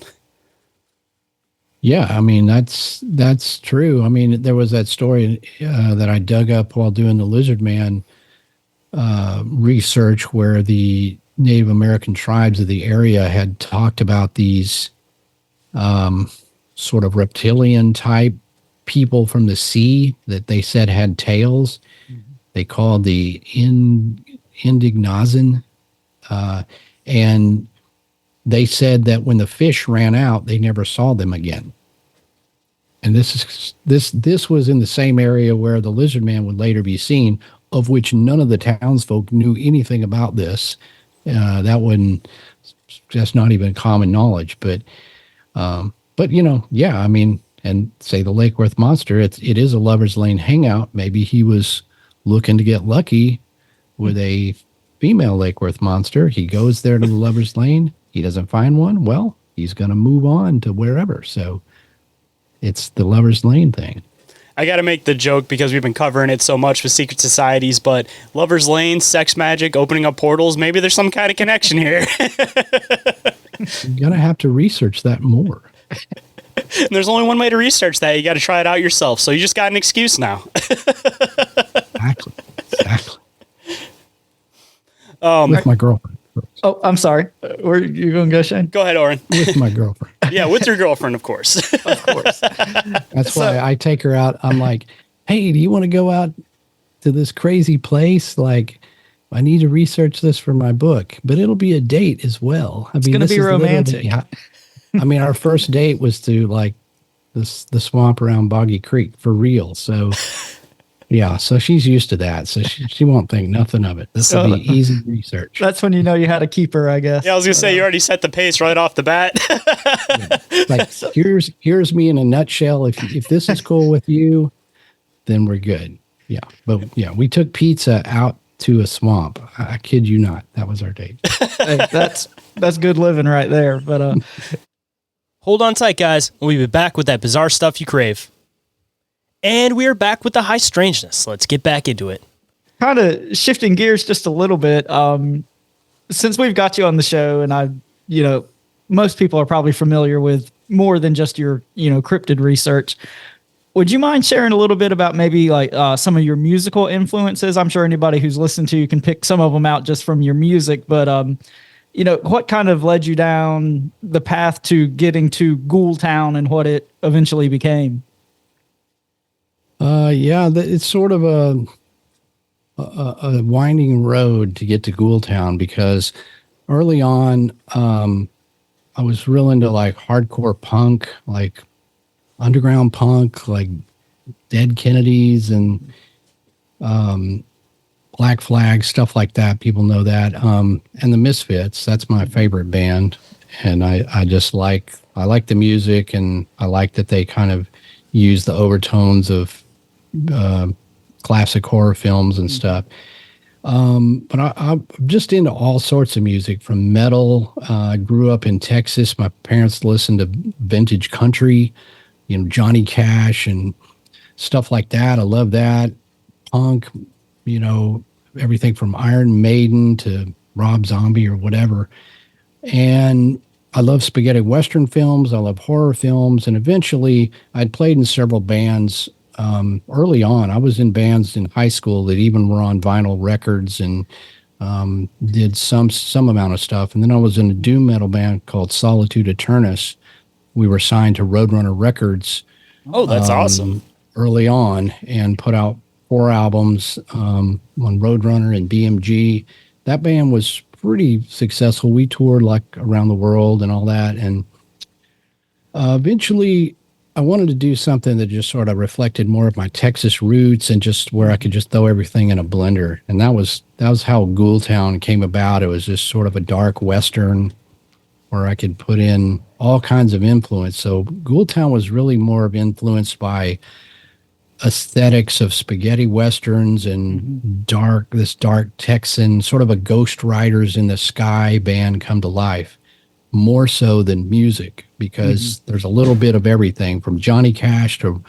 Yeah, that's true. There was that story that I dug up while doing the Lizard Man research, where the Native American tribes of the area had talked about these sort of reptilian type people from the sea that they said had tails. Mm-hmm. They called the indignazin. And they said that when the fish ran out, they never saw them again. And this was in the same area where the lizard man would later be seen, of which none of the townsfolk knew anything about this. That's not even common knowledge. But yeah, I mean, and say the Lake Worth monster, it is a Lover's Lane hangout. Maybe he was looking to get lucky with a female Lake Worth monster. He goes there to the Lover's Lane. He doesn't find one. Well, he's going to move on to wherever. So it's the Lover's Lane thing. I got to make the joke because we've been covering it so much with secret societies, but Lover's Lane, sex magic, opening up portals, maybe there's some kind of connection here. You're going to have to research that more. There's only one way to research that. You got to try it out yourself. So you just got an excuse now. Exactly. With my girlfriend. Oh, I'm sorry. Where you going to go, Shayn? Go ahead, Orin. With my girlfriend. Yeah, with your girlfriend, of course. Of course. That's why I take her out. I'm like, hey, do you want to go out to this crazy place? Like, I need to research this for my book, but it'll be a date as well. It's going to be romantic. I mean, our first date was to like the swamp around Boggy Creek for real. So yeah, so she's used to that. So she won't think nothing of it. This will be easy research. That's when you know you had to keep her, I guess. Yeah, I was going to say, you already set the pace right off the bat. Yeah. Like, here's me in a nutshell. If this is cool with you, then we're good. Yeah. But yeah, we took pizza out to a swamp. I kid you not. That was our date. Hey, that's good living right there. But hold on tight, guys. We'll be back with that bizarre stuff you crave. And we are back with the high strangeness. Let's get back into it. Kind of shifting gears just a little bit. Since we've got you on the show, and most people are probably familiar with more than just your, cryptid research. Would you mind sharing a little bit about maybe like some of your musical influences? I'm sure anybody who's listened to you can pick some of them out just from your music, but what kind of led you down the path to getting to Ghoultown and what it eventually became? It's sort of a winding road to get to Ghoultown, because early on, I was real into like hardcore punk, like underground punk, like Dead Kennedys and Black Flag, stuff like that. People know that. And the Misfits, that's my favorite band. And I like the music, and I like that they kind of use the overtones of classic horror films and stuff. But I'm just into all sorts of music, from metal. I grew up in Texas. My parents listened to vintage country, Johnny Cash and stuff like that. I love that. Punk, everything from Iron Maiden to Rob Zombie or whatever. And I love spaghetti Western films. I love horror films. And eventually I'd played in several bands. Early on, I was in bands in high school that even were on vinyl records, and did some amount of stuff. And then I was in a doom metal band called Solitude Eternus. We were signed to Roadrunner Records. Oh, that's awesome. Early on, and put out 4 albums on Roadrunner and BMG. That band was pretty successful. We toured like around the world and all that. And eventually I wanted to do something that just sort of reflected more of my Texas roots, and just where I could just throw everything in a blender. And that was how Ghoultown came about. It was just sort of a dark Western where I could put in all kinds of influence. So Ghoultown was really more of influenced by aesthetics of spaghetti Westerns and dark Texan, sort of a Ghost Riders in the Sky band come to life, more so than music, because there's a little bit of everything from Johnny Cash to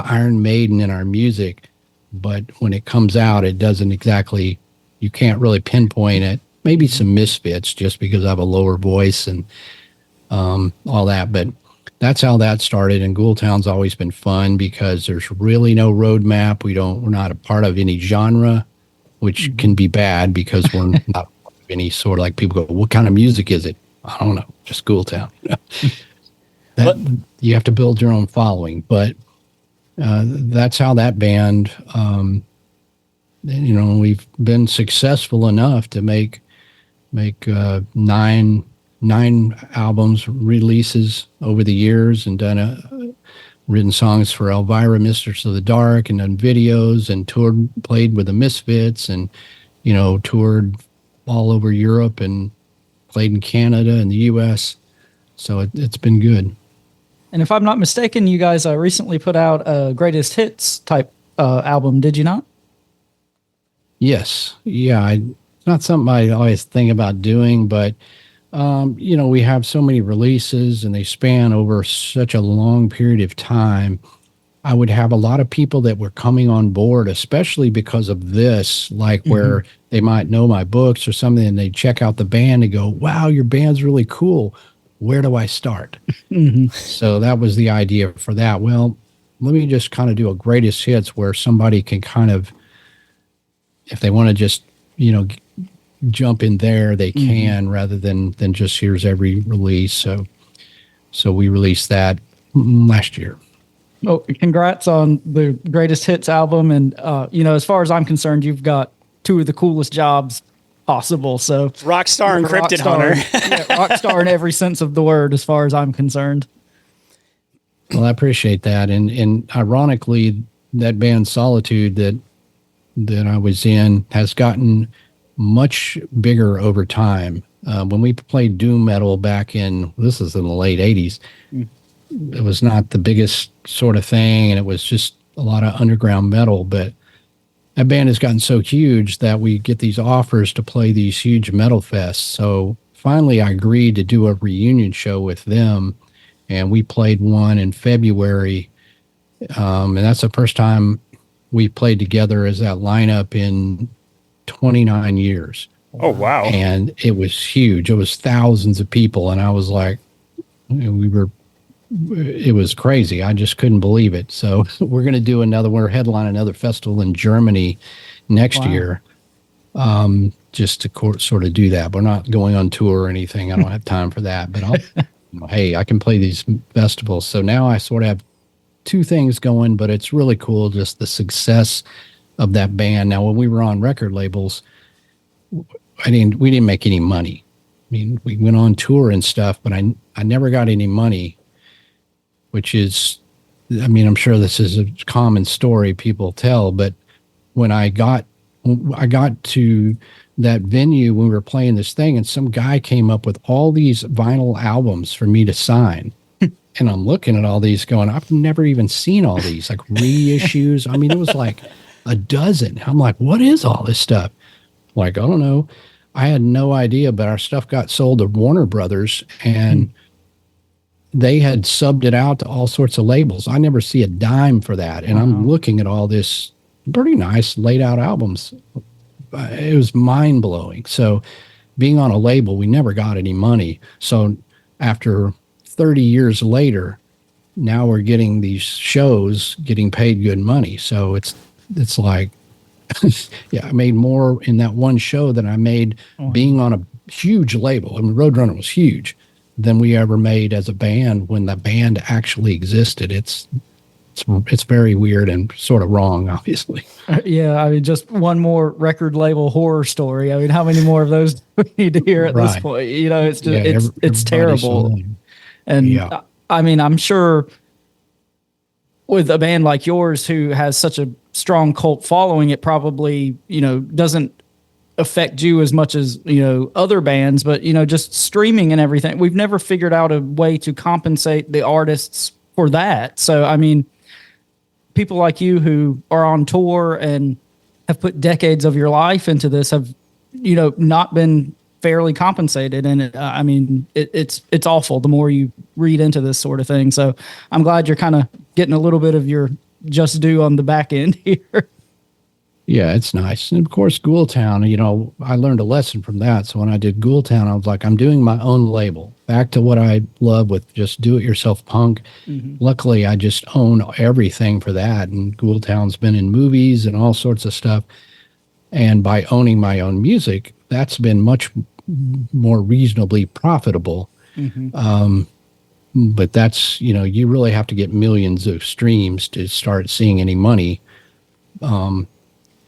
Iron Maiden in our music. But when it comes out, it doesn't exactly, you can't really pinpoint it. Maybe some Misfits, just because I have a lower voice and all that. But that's how that started. And Ghoultown's always been fun because there's really no roadmap. We're not a part of any genre, which can be bad because we're not any sort of, like, people go, what kind of music is it? I don't know, just Ghoultown. You have to build your own following. But that's how that band we've been successful enough to make nine albums releases over the years, and done written songs for Elvira, Mistress of the Dark, and done videos and played with the Misfits, and toured all over Europe and played in Canada and the U.S. So it's been good. And if I'm not mistaken, you guys recently put out a greatest hits type album, did you not? Yes. Yeah. It's not something I always think about doing, but, we have so many releases and they span over such a long period of time. I would have a lot of people that were coming on board, especially because of this, like where they might know my books or something, and they check out the band and go, wow, your band's really cool. Where do I start? So that was the idea for that. Well, let me just kind of do a greatest hits where somebody can kind of, if they want to just, jump in there, they can, rather than just here's every release. So we released that last year. Oh, congrats on the greatest hits album. And, as far as I'm concerned, you've got two of the coolest jobs possible. So Rockstar and Cryptid Hunter. Rockstar in every sense of the word, as far as I'm concerned. Well, I appreciate that. And ironically, that band Solitude that I was in has gotten much bigger over time. When we played doom metal back this is in the late 80s, it was not the biggest sort of thing, and it was just a lot of underground metal. But that band has gotten so huge that we get these offers to play these huge metal fests. So finally I agreed to do a reunion show with them, and we played one in February. And that's the first time we played together as that lineup in 29 years. Oh, wow. And it was huge. It was thousands of people. And I was like, it was crazy. I just couldn't believe it. So we're going to do we're headline another festival in Germany next year. Just to sort of do that. We're not going on tour or anything. I don't have time for that, but hey, I can play these festivals. So now I sort of have two things going, but it's really cool. Just the success of that band. Now, when we were on record labels, we didn't make any money. I mean, we went on tour and stuff, but I never got any money, which is, I'm sure this is a common story people tell, but when I got to that venue, when we were playing this thing, and some guy came up with all these vinyl albums for me to sign. And I'm looking at all these going, I've never even seen all these, like reissues. It was like a dozen. I'm like, what is all this stuff? Like, I don't know. I had no idea, but our stuff got sold to Warner Brothers, and they had subbed it out to all sorts of labels. I never see a dime for that. And I'm looking at all this pretty nice laid out albums. It was mind blowing. So being on a label, we never got any money. So after 30 years later, now we're getting these shows, getting paid good money. So it's like, yeah, I made more in that one show than I made being on a huge label. Roadrunner was huge than we ever made as a band when the band actually existed. It's very weird and sort of wrong, obviously. Yeah, just one more record label horror story. How many more of those do we need to hear at this point? It's just it's terrible. And I'm sure with a band like yours who has such a strong cult following, it probably, doesn't affect you as much as, other bands, but, just streaming and everything. We've never figured out a way to compensate the artists for that. So, people like you who are on tour and have put decades of your life into this have, not been fairly compensated. And it's awful the more you read into this sort of thing. So I'm glad you're kind of getting a little bit of your just due on the back end here. Yeah, it's nice. And of course, Ghoultown, I learned a lesson from that. So when I did Ghoultown, I was like, I'm doing my own label. Back to what I love with just do-it-yourself punk. Luckily, I just own everything for that. And Ghoultown's been in movies and all sorts of stuff. And by owning my own music, that's been much more reasonably profitable. But that's, you really have to get millions of streams to start seeing any money.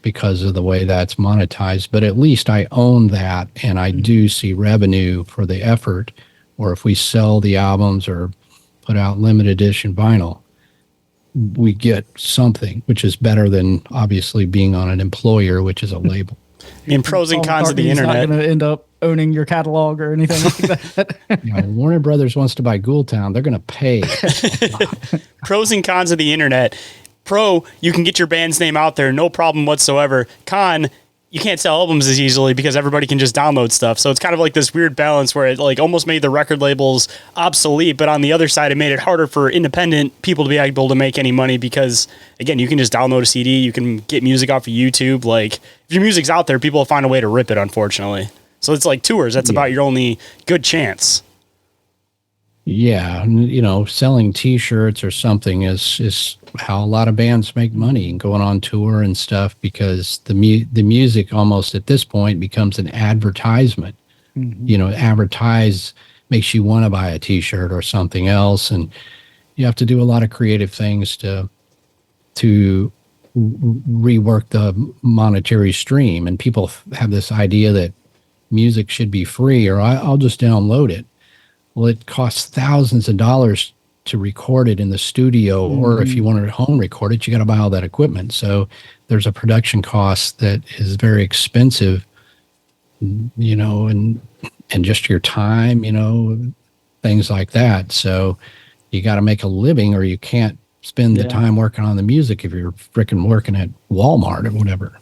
because of the way that's monetized, but at least I own that and I do see revenue for the effort. Or if we sell the albums or put out limited edition vinyl, we get something, which is better than obviously being on an employer, which is a label. I mean, pros and cons of the internet. Not going to end up owning your catalog or anything like that. Warner Brothers wants to buy Ghoultown. They're going to pay. Pros and cons of the internet. Pro, you can get your band's name out there, no problem whatsoever. Con, you can't sell albums as easily because everybody can just download stuff. So it's kind of like this weird balance where it like almost made the record labels obsolete, but on the other side, it made it harder for independent people to be able to make any money because, again, you can just download a CD, you can get music off of YouTube. Like, if your music's out there, people will find a way to rip it, unfortunately. So it's like tours. That's about your only good chance. Yeah, selling T-shirts or something is how a lot of bands make money and going on tour and stuff, because the music almost at this point becomes an advertisement. Advertise makes you want to buy a T-shirt or something else, and you have to do a lot of creative things to rework the monetary stream. And people have this idea that music should be free, or I'll just download it. Well, it costs thousands of dollars to record it in the studio, or if you want to home record it, you got to buy all that equipment. So there's a production cost that is very expensive, and just your time, things like that. So you got to make a living, or you can't spend the time working on the music if you're freaking working at Walmart or whatever.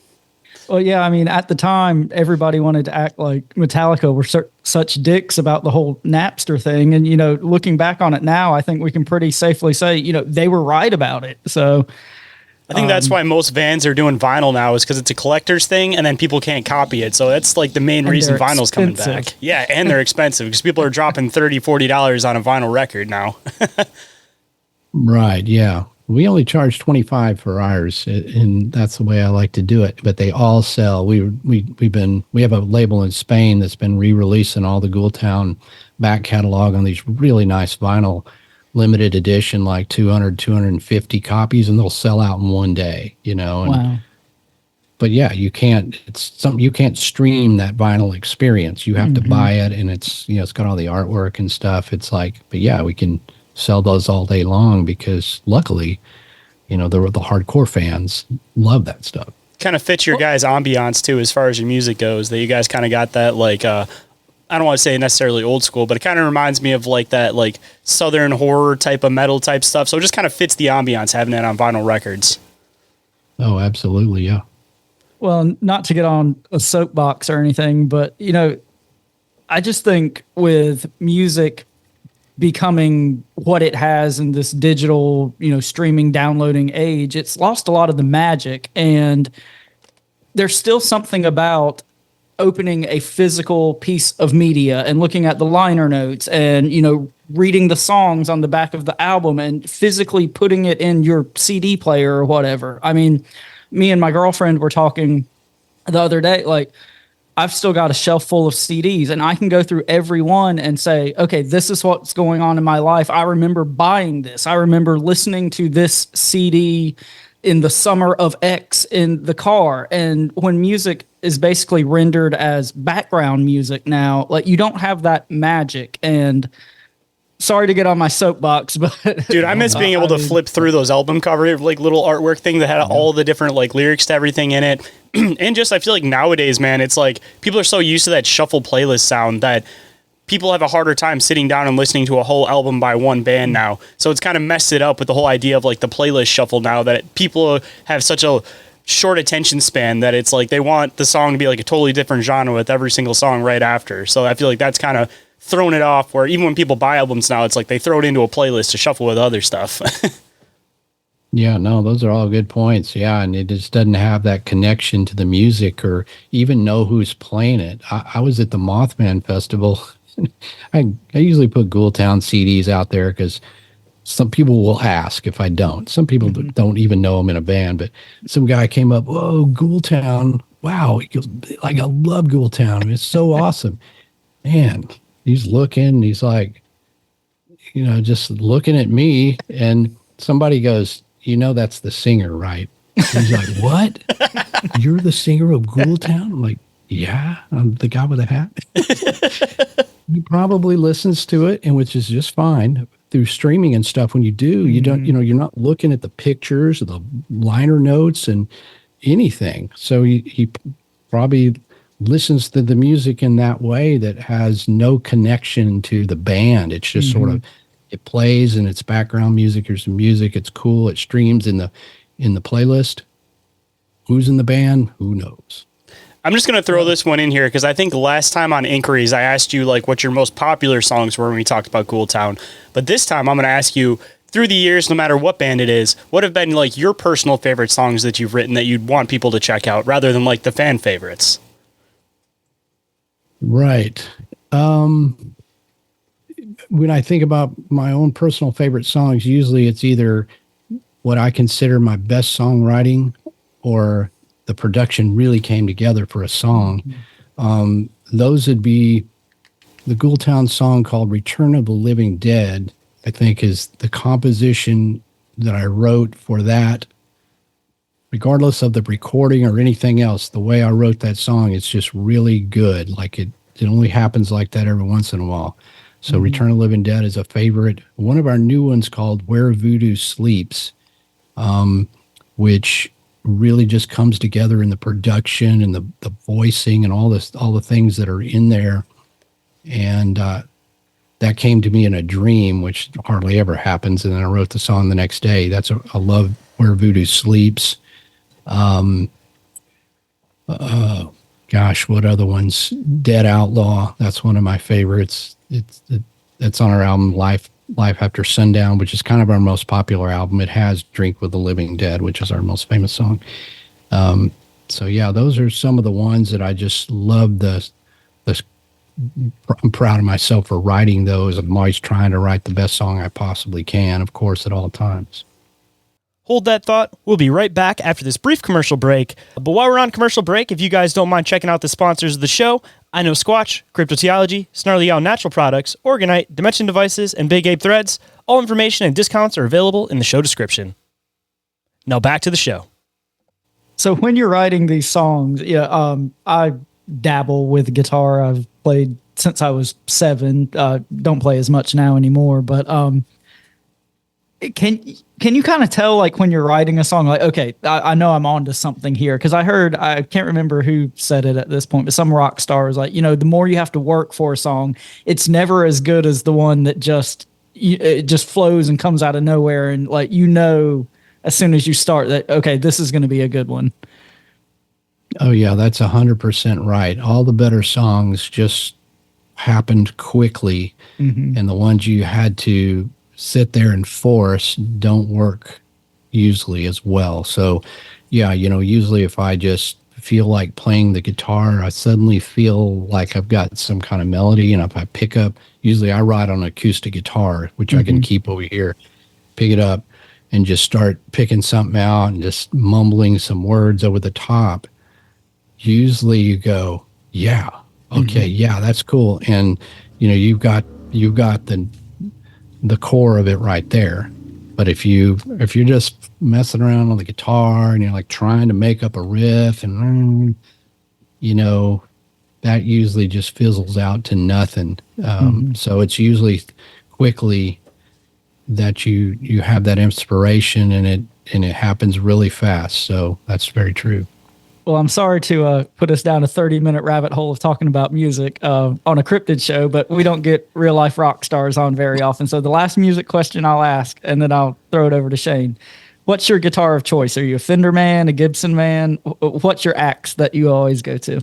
Well, yeah, I mean, at the time, everybody wanted to act like Metallica were such dicks about the whole Napster thing. And, looking back on it now, I think we can pretty safely say, they were right about it. So I think that's why most bands are doing vinyl now, is because it's a collector's thing and then people can't copy it. So that's like the main reason vinyl's coming back. Yeah, and they're expensive because people are dropping $30, $40 on a vinyl record now. Right, yeah. We only charge $25 for ours, and that's the way I like to do it. But they all sell. We have a label in Spain that's been re-releasing all the Ghoultown back catalog on these really nice vinyl, limited edition, like 200, 250 copies, and they'll sell out in one day. Wow. But yeah, you can't stream that vinyl experience. You have to buy it, and it's got all the artwork and stuff. It's like, but yeah, we can sell those all day long because luckily, the hardcore fans love that stuff. Kind of fits your guys' ambiance too, as far as your music goes, that you guys kind of got that, like, I don't want to say necessarily old school, but it kind of reminds me of like that, like Southern horror type of metal type stuff. So it just kind of fits the ambiance having it on vinyl records. Oh, absolutely. Yeah. Well, not to get on a soapbox or anything, but, I just think with music becoming what it has in this digital, streaming, downloading age, it's lost a lot of the magic. And there's still something about opening a physical piece of media and looking at the liner notes and, reading the songs on the back of the album and physically putting it in your CD player or whatever. I mean, me and my girlfriend were talking the other day, like, I've still got a shelf full of CDs, and I can go through every one and say, okay, this is what's going on in my life. I remember buying this. I remember listening to this CD in the summer of X in the car. And when music is basically rendered as background music now, like, you don't have that magic. And sorry to get on my soapbox, but dude, I miss being able to flip through those album cover, like little artwork thing that had all the different like lyrics to everything in it. And just, I feel like nowadays, man, it's like people are so used to that shuffle playlist sound that people have a harder time sitting down and listening to a whole album by one band now. So it's kind of messed it up with the whole idea of like the playlist shuffle now, that people have such a short attention span that it's like they want the song to be like a totally different genre with every single song right after. So I feel like that's kind of thrown it off, where even when people buy albums now, it's like they throw it into a playlist to shuffle with other stuff. Yeah, no, those are all good points. Yeah, and it just doesn't have that connection to the music or even know who's playing it. I was at the Mothman Festival. I usually put Ghoultown CDs out there because some people will ask if I don't. Some people don't even know I'm in a band, but some guy came up, whoa, Ghoultown. Wow. He goes, like, I love Ghoultown. It's so awesome. Man, he's looking, he's like, just looking at me, and somebody goes, that's the singer, right? He's like, what? You're the singer of Ghoultown? I'm like, yeah, I'm the guy with a hat. He probably listens to it, and which is just fine through streaming and stuff. When you do, you don't, you're not looking at the pictures or the liner notes and anything. So he probably listens to the music in that way that has no connection to the band. It's just sort of, it plays and it's background music. There's some music. It's cool. It streams in the playlist. Who's in the band? Who knows? I'm just going to throw this one in here because I think last time on Inquiries, I asked you like what your most popular songs were when we talked about Ghoultown. But this time I'm going to ask you, through the years, no matter what band it is, what have been like your personal favorite songs that you've written that you'd want people to check out rather than like the fan favorites? Right. When I think about my own personal favorite songs, usually it's either what I consider my best songwriting or the production really came together for a song. Those would be the Ghoultown song called Return of the Living Dead, I think is the composition that I wrote for that. Regardless of the recording or anything else, the way I wrote that song, it's just really good. Like it only happens like that every once in a while. So Return of the Living Dead is a favorite. One of our new ones called Where Voodoo Sleeps, which really just comes together in the production and the voicing and all the things that are in there. And that came to me in a dream, which hardly ever happens. And then I wrote the song the next day. I love Where Voodoo Sleeps. Gosh, what other ones? Dead Outlaw. That's one of my favorites. That's on our album Life After Sundown, which is kind of our most popular album. It has Drink with the Living Dead, which is our most famous song. So yeah, those are some of the ones that I just love. I'm proud of myself for writing those. I'm always trying to write the best song I possibly can, of course, at all times. Hold that thought. We'll be right back after this brief commercial break. But while we're on commercial break, if you guys don't mind checking out the sponsors of the show, IKNOWSQUATCH, Cryptozoology, Snarly Owl Natural Products, Oregon-ite, Dimension Devices, and Big Ape Threads, all information and discounts are available in the show description. Now back to the show. So when you're writing these songs, I dabble with guitar. I've played since I was 7. Don't play as much now anymore, but can you kind of tell, like, when you're writing a song, like, okay, I know I'm onto something here? Because I can't remember who said it at this point, but some rock star was like, the more you have to work for a song, it's never as good as the one that it just flows and comes out of nowhere. And like, as soon as you start that, okay, this is going to be a good one. Oh yeah, that's 100% right. All the better songs just happened quickly, and the ones you had to sit there and force don't work usually as well. So yeah, usually if I just feel like playing the guitar, I suddenly feel like I've got some kind of melody, and if I pick up, usually I write on acoustic guitar, which I can keep over here, pick it up and just start picking something out and just mumbling some words over the top. Usually you go, yeah, okay, yeah, that's cool. And you've got the core of it right there. But if you're just messing around on the guitar and you're like trying to make up a riff and that usually just fizzles out to nothing. So it's usually quickly that you have that inspiration and it happens really fast. So that's very true. Well, I'm sorry to put us down a 30-minute rabbit hole of talking about music on a Cryptid show, but we don't get real-life rock stars on very often. So the last music question I'll ask, and then I'll throw it over to Shayn. What's your guitar of choice? Are you a Fender man, a Gibson man? What's your axe that you always go to?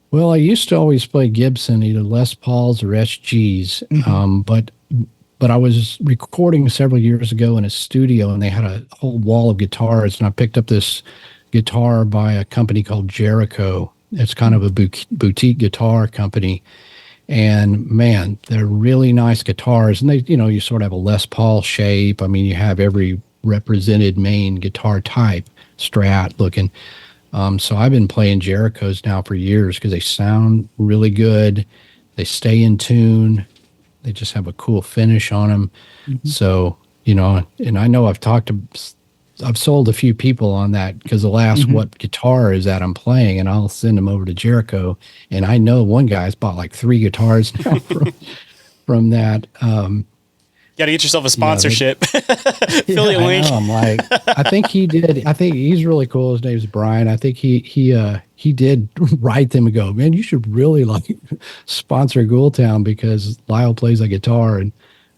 Well, I used to always play Gibson, either Les Pauls or SGs, but I was recording several years ago in a studio, and they had a whole wall of guitars, and I picked up this guitar by a company called Jericho. It's kind of a boutique guitar company, and man, they're really nice guitars. And they, you sort of have a Les Paul shape. I mean, you have every represented main guitar type, Strat looking. So I've been playing Jerichos now for years because they sound really good. They stay in tune. They just have a cool finish on them. So, and I know I've talked I've sold a few people on that because they'll ask what guitar is that I'm playing, and I'll send them over to Jericho. And I know one guy's bought like 3 guitars now from that. Got to get yourself a sponsorship. Affiliate link. I'm like, I think he did. I think he's really cool. His name's Brian. I think he did write them and go, man, you should really like sponsor Ghoultown because Lyle plays a guitar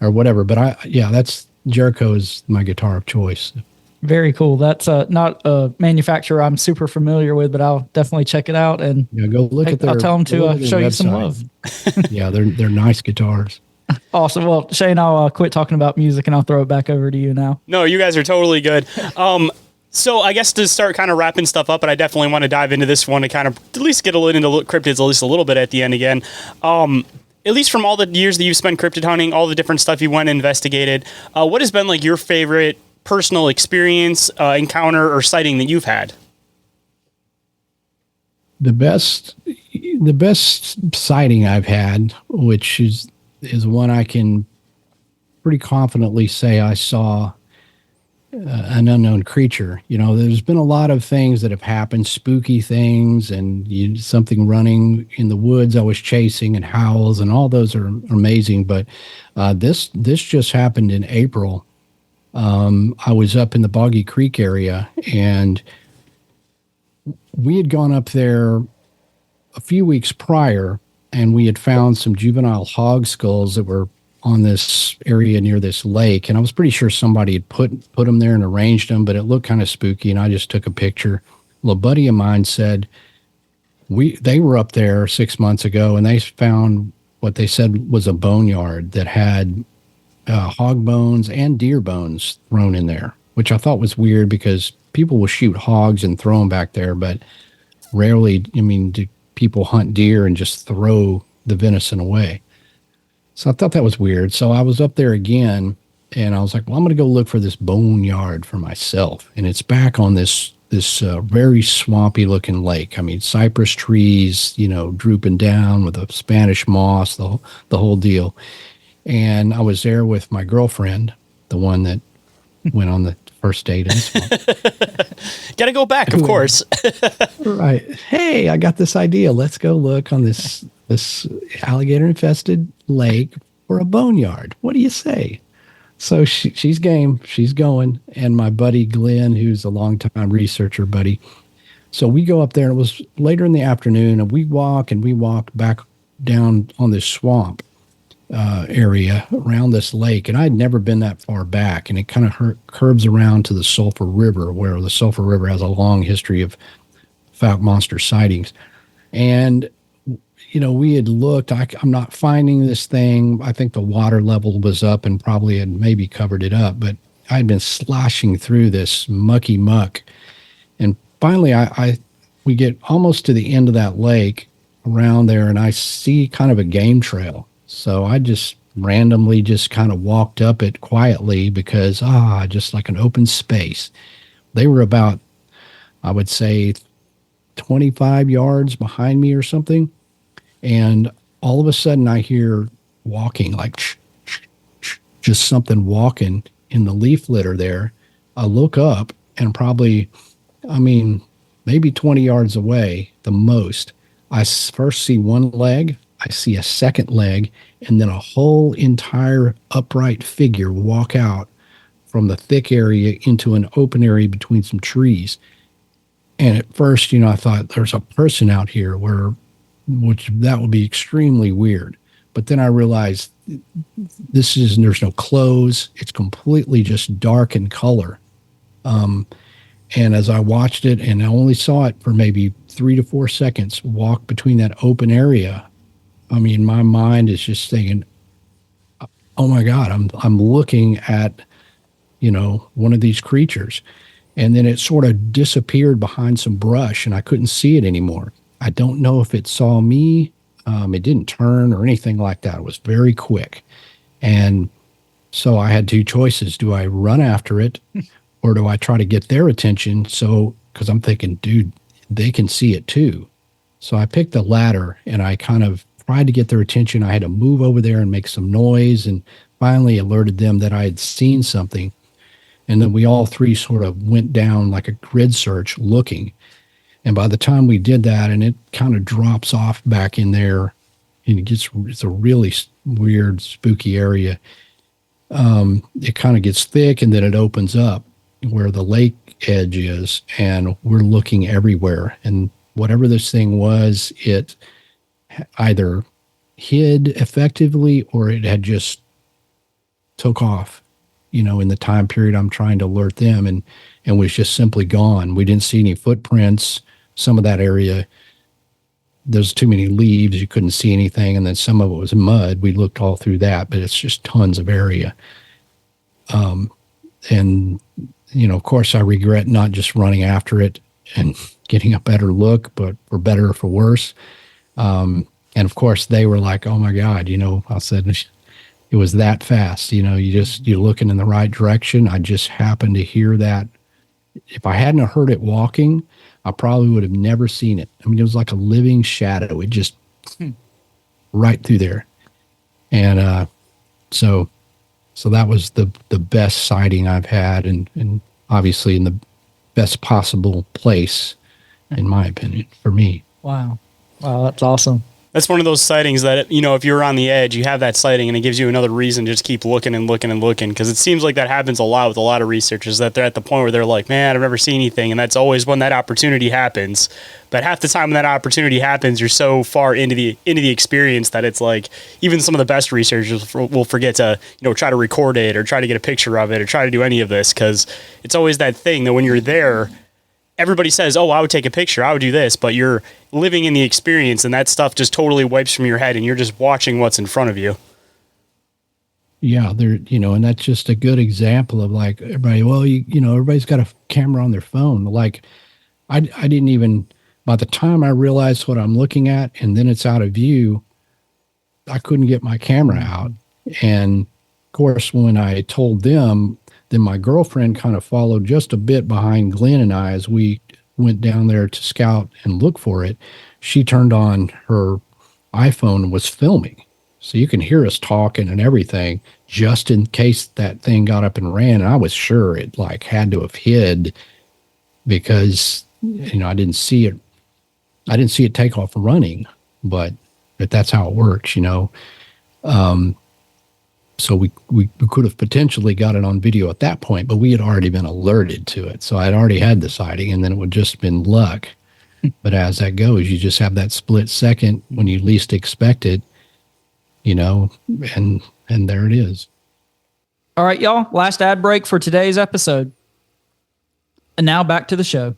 or whatever. But that's Jericho is my guitar of choice. Very cool. That's not a manufacturer I'm super familiar with, but I'll definitely check it out and go look at their. I'll tell them to show you some love. Yeah, they're nice guitars. Awesome. Well, Shayn, I'll quit talking about music and I'll throw it back over to you now. No, you guys are totally good. So I guess to start kind of wrapping stuff up, but I definitely want to dive into this one to kind of at least get a little into cryptids at least a little bit at the end again. At least from all the years that you've spent cryptid hunting, all the different stuff you went and investigated, what has been like your favorite personal experience, encounter, or sighting that you've had? The best sighting I've had, which is one I can pretty confidently say I saw an unknown creature. You know, there's been a lot of things that have happened, spooky things, and something running in the woods I was chasing and howls, and all those are amazing. But this just happened in April. I was up in the Boggy Creek area, and we had gone up there a few weeks prior, and we had found some juvenile hog skulls that were on this area near this lake. And I was pretty sure somebody had put them there and arranged them, but it looked kind of spooky. And I just took a picture. Well, a buddy of mine said they were up there 6 months ago, and they found what they said was a boneyard that had hog bones and deer bones thrown in there, which I thought was weird because people will shoot hogs and throw them back there, but rarely, do people hunt deer and just throw the venison away. So I thought that was weird. So I was up there again, and I was like, well, I'm going to go look for this boneyard for myself. And it's back on this very swampy looking lake. Cypress trees, drooping down with a Spanish moss, the whole deal. And I was there with my girlfriend, the one that went on the first date. Got to go back, of course. Right. Hey, I got this idea. Let's go look on this alligator infested lake for a boneyard. What do you say? So she's game. She's going. And my buddy Glenn, who's a longtime researcher buddy. So we go up there, and it was later in the afternoon, and we walk back down on this swamp area around this lake. And I'd never been that far back, and it kind of curves around to the Sulphur River, where the Sulphur River has a long history of fouke monster sightings. And we had looked, I'm not finding this thing. I think the water level was up and probably had maybe covered it up, but I'd been sloshing through this mucky muck. And finally we get almost to the end of that lake around there, and I see kind of a game trail. So I just randomly just kind of walked up it quietly because, just like an open space. They were about, I would say, 25 yards behind me or something. And all of a sudden I hear walking, like just something walking in the leaf litter there. I look up, and probably, maybe 20 yards away, the most, I first see one leg, I see a second leg, and then a whole entire upright figure walk out from the thick area into an open area between some trees. And at first, I thought there's a person out here, which that would be extremely weird. But then I realized there's no clothes. It's completely just dark in color. And as I watched it, and I only saw it for maybe 3 to 4 seconds, walk between that open area, my mind is just thinking, oh my God, I'm looking at, one of these creatures. And then it sort of disappeared behind some brush, and I couldn't see it anymore. I don't know if it saw me. It didn't turn or anything like that. It was very quick. And so I had 2 choices. Do I run after it, or do I try to get their attention? Because I'm thinking, dude, they can see it too. So I picked the latter, and I kind of tried to get their attention. I had to move over there and make some noise, and finally alerted them that I had seen something. And then we all three sort of went down like a grid search looking. And by the time we did that, and it kind of drops off back in there, and it's a really weird, spooky area. It kind of gets thick, and then it opens up where the lake edge is, and we're looking everywhere. And whatever this thing was, it either hid effectively or it had just took off, in the time period I'm trying to alert them, and was just simply gone. We didn't see any footprints. Some of that area, there's too many leaves. You couldn't see anything. And then some of it was mud. We looked all through that, but it's just tons of area. And, of course I regret not just running after it and getting a better look, but for better or for worse. And of course they were like, oh my God, I said, it was that fast, you're looking in the right direction. I just happened to hear that. If I hadn't heard it walking, I probably would have never seen it. I mean, it was like a living shadow. It just right through there. And so that was the best sighting I've had, and obviously in the best possible place, in my opinion, for me. Wow, that's awesome. That's one of those sightings that, if you're on the edge, you have that sighting and it gives you another reason to just keep looking and looking and looking. Because it seems like that happens a lot with a lot of researchers, that they're at the point where they're like, man, I've never seen anything. And that's always when that opportunity happens. But half the time when that opportunity happens, you're so far into the experience that it's like, even some of the best researchers will forget to, try to record it or try to get a picture of it or try to do any of this. Because it's always that thing that when you're there, everybody says, oh, I would take a picture, I would do this, but you're living in the experience and that stuff just totally wipes from your head and you're just watching what's in front of you. Yeah, and that's just a good example of like everybody, well, everybody's got a camera on their phone. Like I didn't even, by the time I realized what I'm looking at and then it's out of view, I couldn't get my camera out. And of course, when I told them, then my girlfriend kind of followed just a bit behind Glenn and I as we went down there to scout and look for it. She turned on her iPhone and was filming. So you can hear us talking and everything just in case that thing got up and ran. And I was sure it like had to have hid because, I didn't see it. I didn't see it take off running, but that's how it works, So we could have potentially got it on video at that point, but we had already been alerted to it. So I'd already had the sighting, and then it would just been luck. But as that goes, you just have that split second when you least expect it, and there it is. All right, y'all. Last ad break for today's episode. And now back to the show.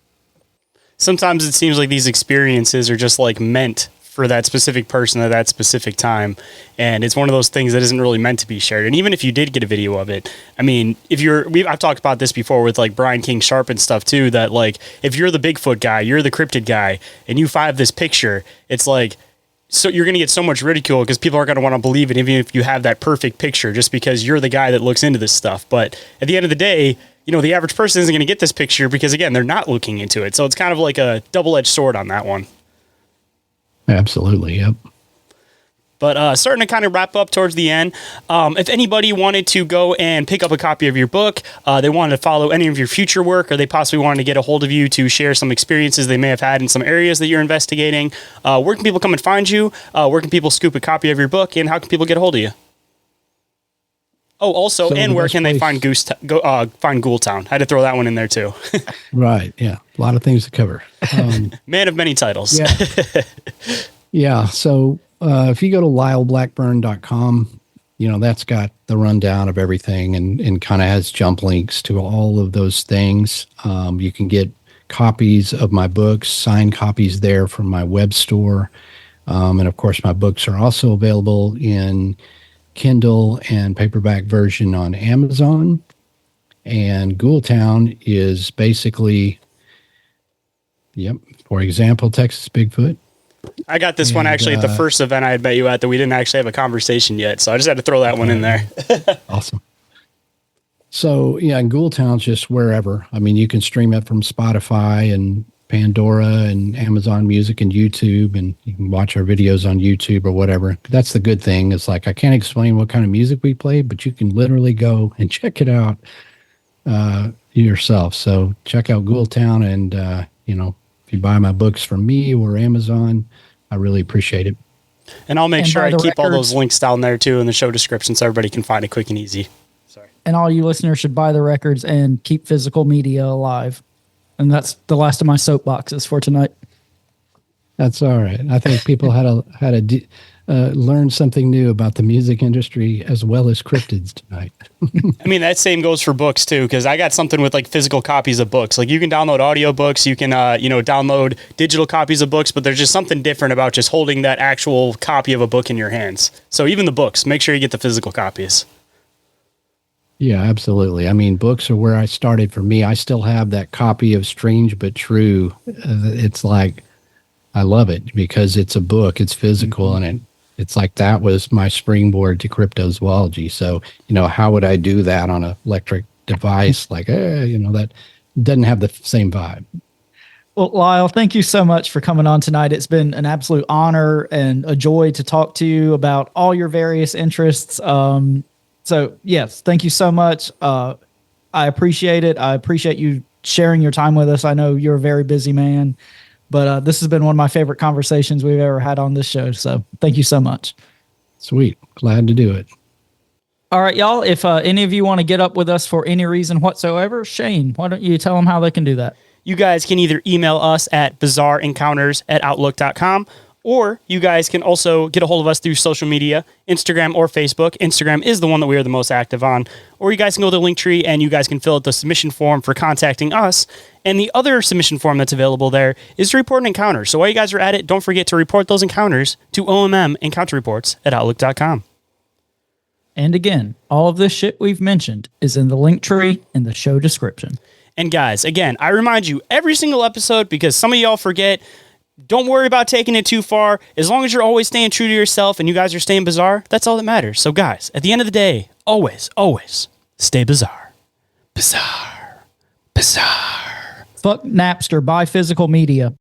Sometimes it seems like these experiences are just like meant for that specific person at that specific time. And it's one of those things that isn't really meant to be shared. And even if you did get a video of it, I mean, I've talked about this before with like Brian King Sharp and stuff too, that like, if you're the Bigfoot guy, you're the cryptid guy, and you find this picture, it's like, so you're going to get so much ridicule because people are going to want to believe it, even if you have that perfect picture, just because you're the guy that looks into this stuff. But at the end of the day, the average person isn't going to get this picture because again, they're not looking into it. So it's kind of like a double-edged sword on that one. Absolutely. Yep. But starting to kind of wrap up towards the end, if anybody wanted to go and pick up a copy of your book, they wanted to follow any of your future work, or they possibly wanted to get a hold of you to share some experiences they may have had in some areas that you're investigating, where can people come and find you? Where can people scoop a copy of your book, and how can people get a hold of you? Oh, also, and where can they find Ghoultown? I had to throw that one in there too. Right. Yeah. A lot of things to cover. Man of many titles. Yeah. Yeah. So if you go to lyleblackburn.com, that's got the rundown of everything and kind of has jump links to all of those things. You can get copies of my books, signed copies there from my web store. And of course, my books are also available in Kindle and paperback version on Amazon. And Ghoultown is basically, for example, Texas Bigfoot. I got this one actually at the first event I had met you at that we didn't actually have a conversation yet. So I just had to throw that one in there. Awesome. So, and Ghoultown's just wherever. I mean, you can stream it from Spotify and Pandora and Amazon Music and YouTube, and you can watch our videos on YouTube or whatever. That's the good thing. It's like, I can't explain what kind of music we play, but you can literally go and check it out yourself. So check out Ghoultown, and if you buy my books from me or Amazon, I really appreciate it. And I'll make And sure by I the keep all records- those links down there too in the show description so everybody can find it quick and easy. And all you listeners should buy the records and keep physical media alive. And that's the last of my soapboxes for tonight. That's all right. I think people had to learn something new about the music industry as well as cryptids tonight. I mean, that same goes for books too, because I got something with like physical copies of books. Like you can download audiobooks, you can download digital copies of books, but there's just something different about just holding that actual copy of a book in your hands. So even the books, make sure you get the physical copies. Yeah, absolutely. I mean, books are where I started. For me, I still have that copy of Strange But True. It's like, I love it because it's a book, it's physical, and it's like that was my springboard to cryptozoology. So, how would I do that on an electric device? Like, that doesn't have the same vibe. Well, Lyle, thank you so much for coming on tonight. It's been an absolute honor and a joy to talk to you about all your various interests. So, yes, thank you so much. I appreciate it. I appreciate you sharing your time with us. I know you're a very busy man, but this has been one of my favorite conversations we've ever had on this show. So thank you so much. Sweet. Glad to do it. All right, y'all. If any of you want to get up with us for any reason whatsoever, Shayn, why don't you tell them how they can do that? You guys can either email us at bizarreencounters@outlook.com, or you guys can also get a hold of us through social media, Instagram or Facebook. Instagram is the one that we are the most active on. Or you guys can go to the Linktree and you guys can fill out the submission form for contacting us. And the other submission form that's available there is to report an encounter. So while you guys are at it, don't forget to report those encounters to OMM-encounterreports@outlook.com. And again, all of this shit we've mentioned is in the Linktree in the show description. And guys, again, I remind you every single episode, because some of y'all forget, don't worry about taking it too far. As long as you're always staying true to yourself and you guys are staying bizarre, that's all that matters. So guys, at the end of the day, always, always stay bizarre. Bizarre. Bizarre. Fuck Napster, buy physical media.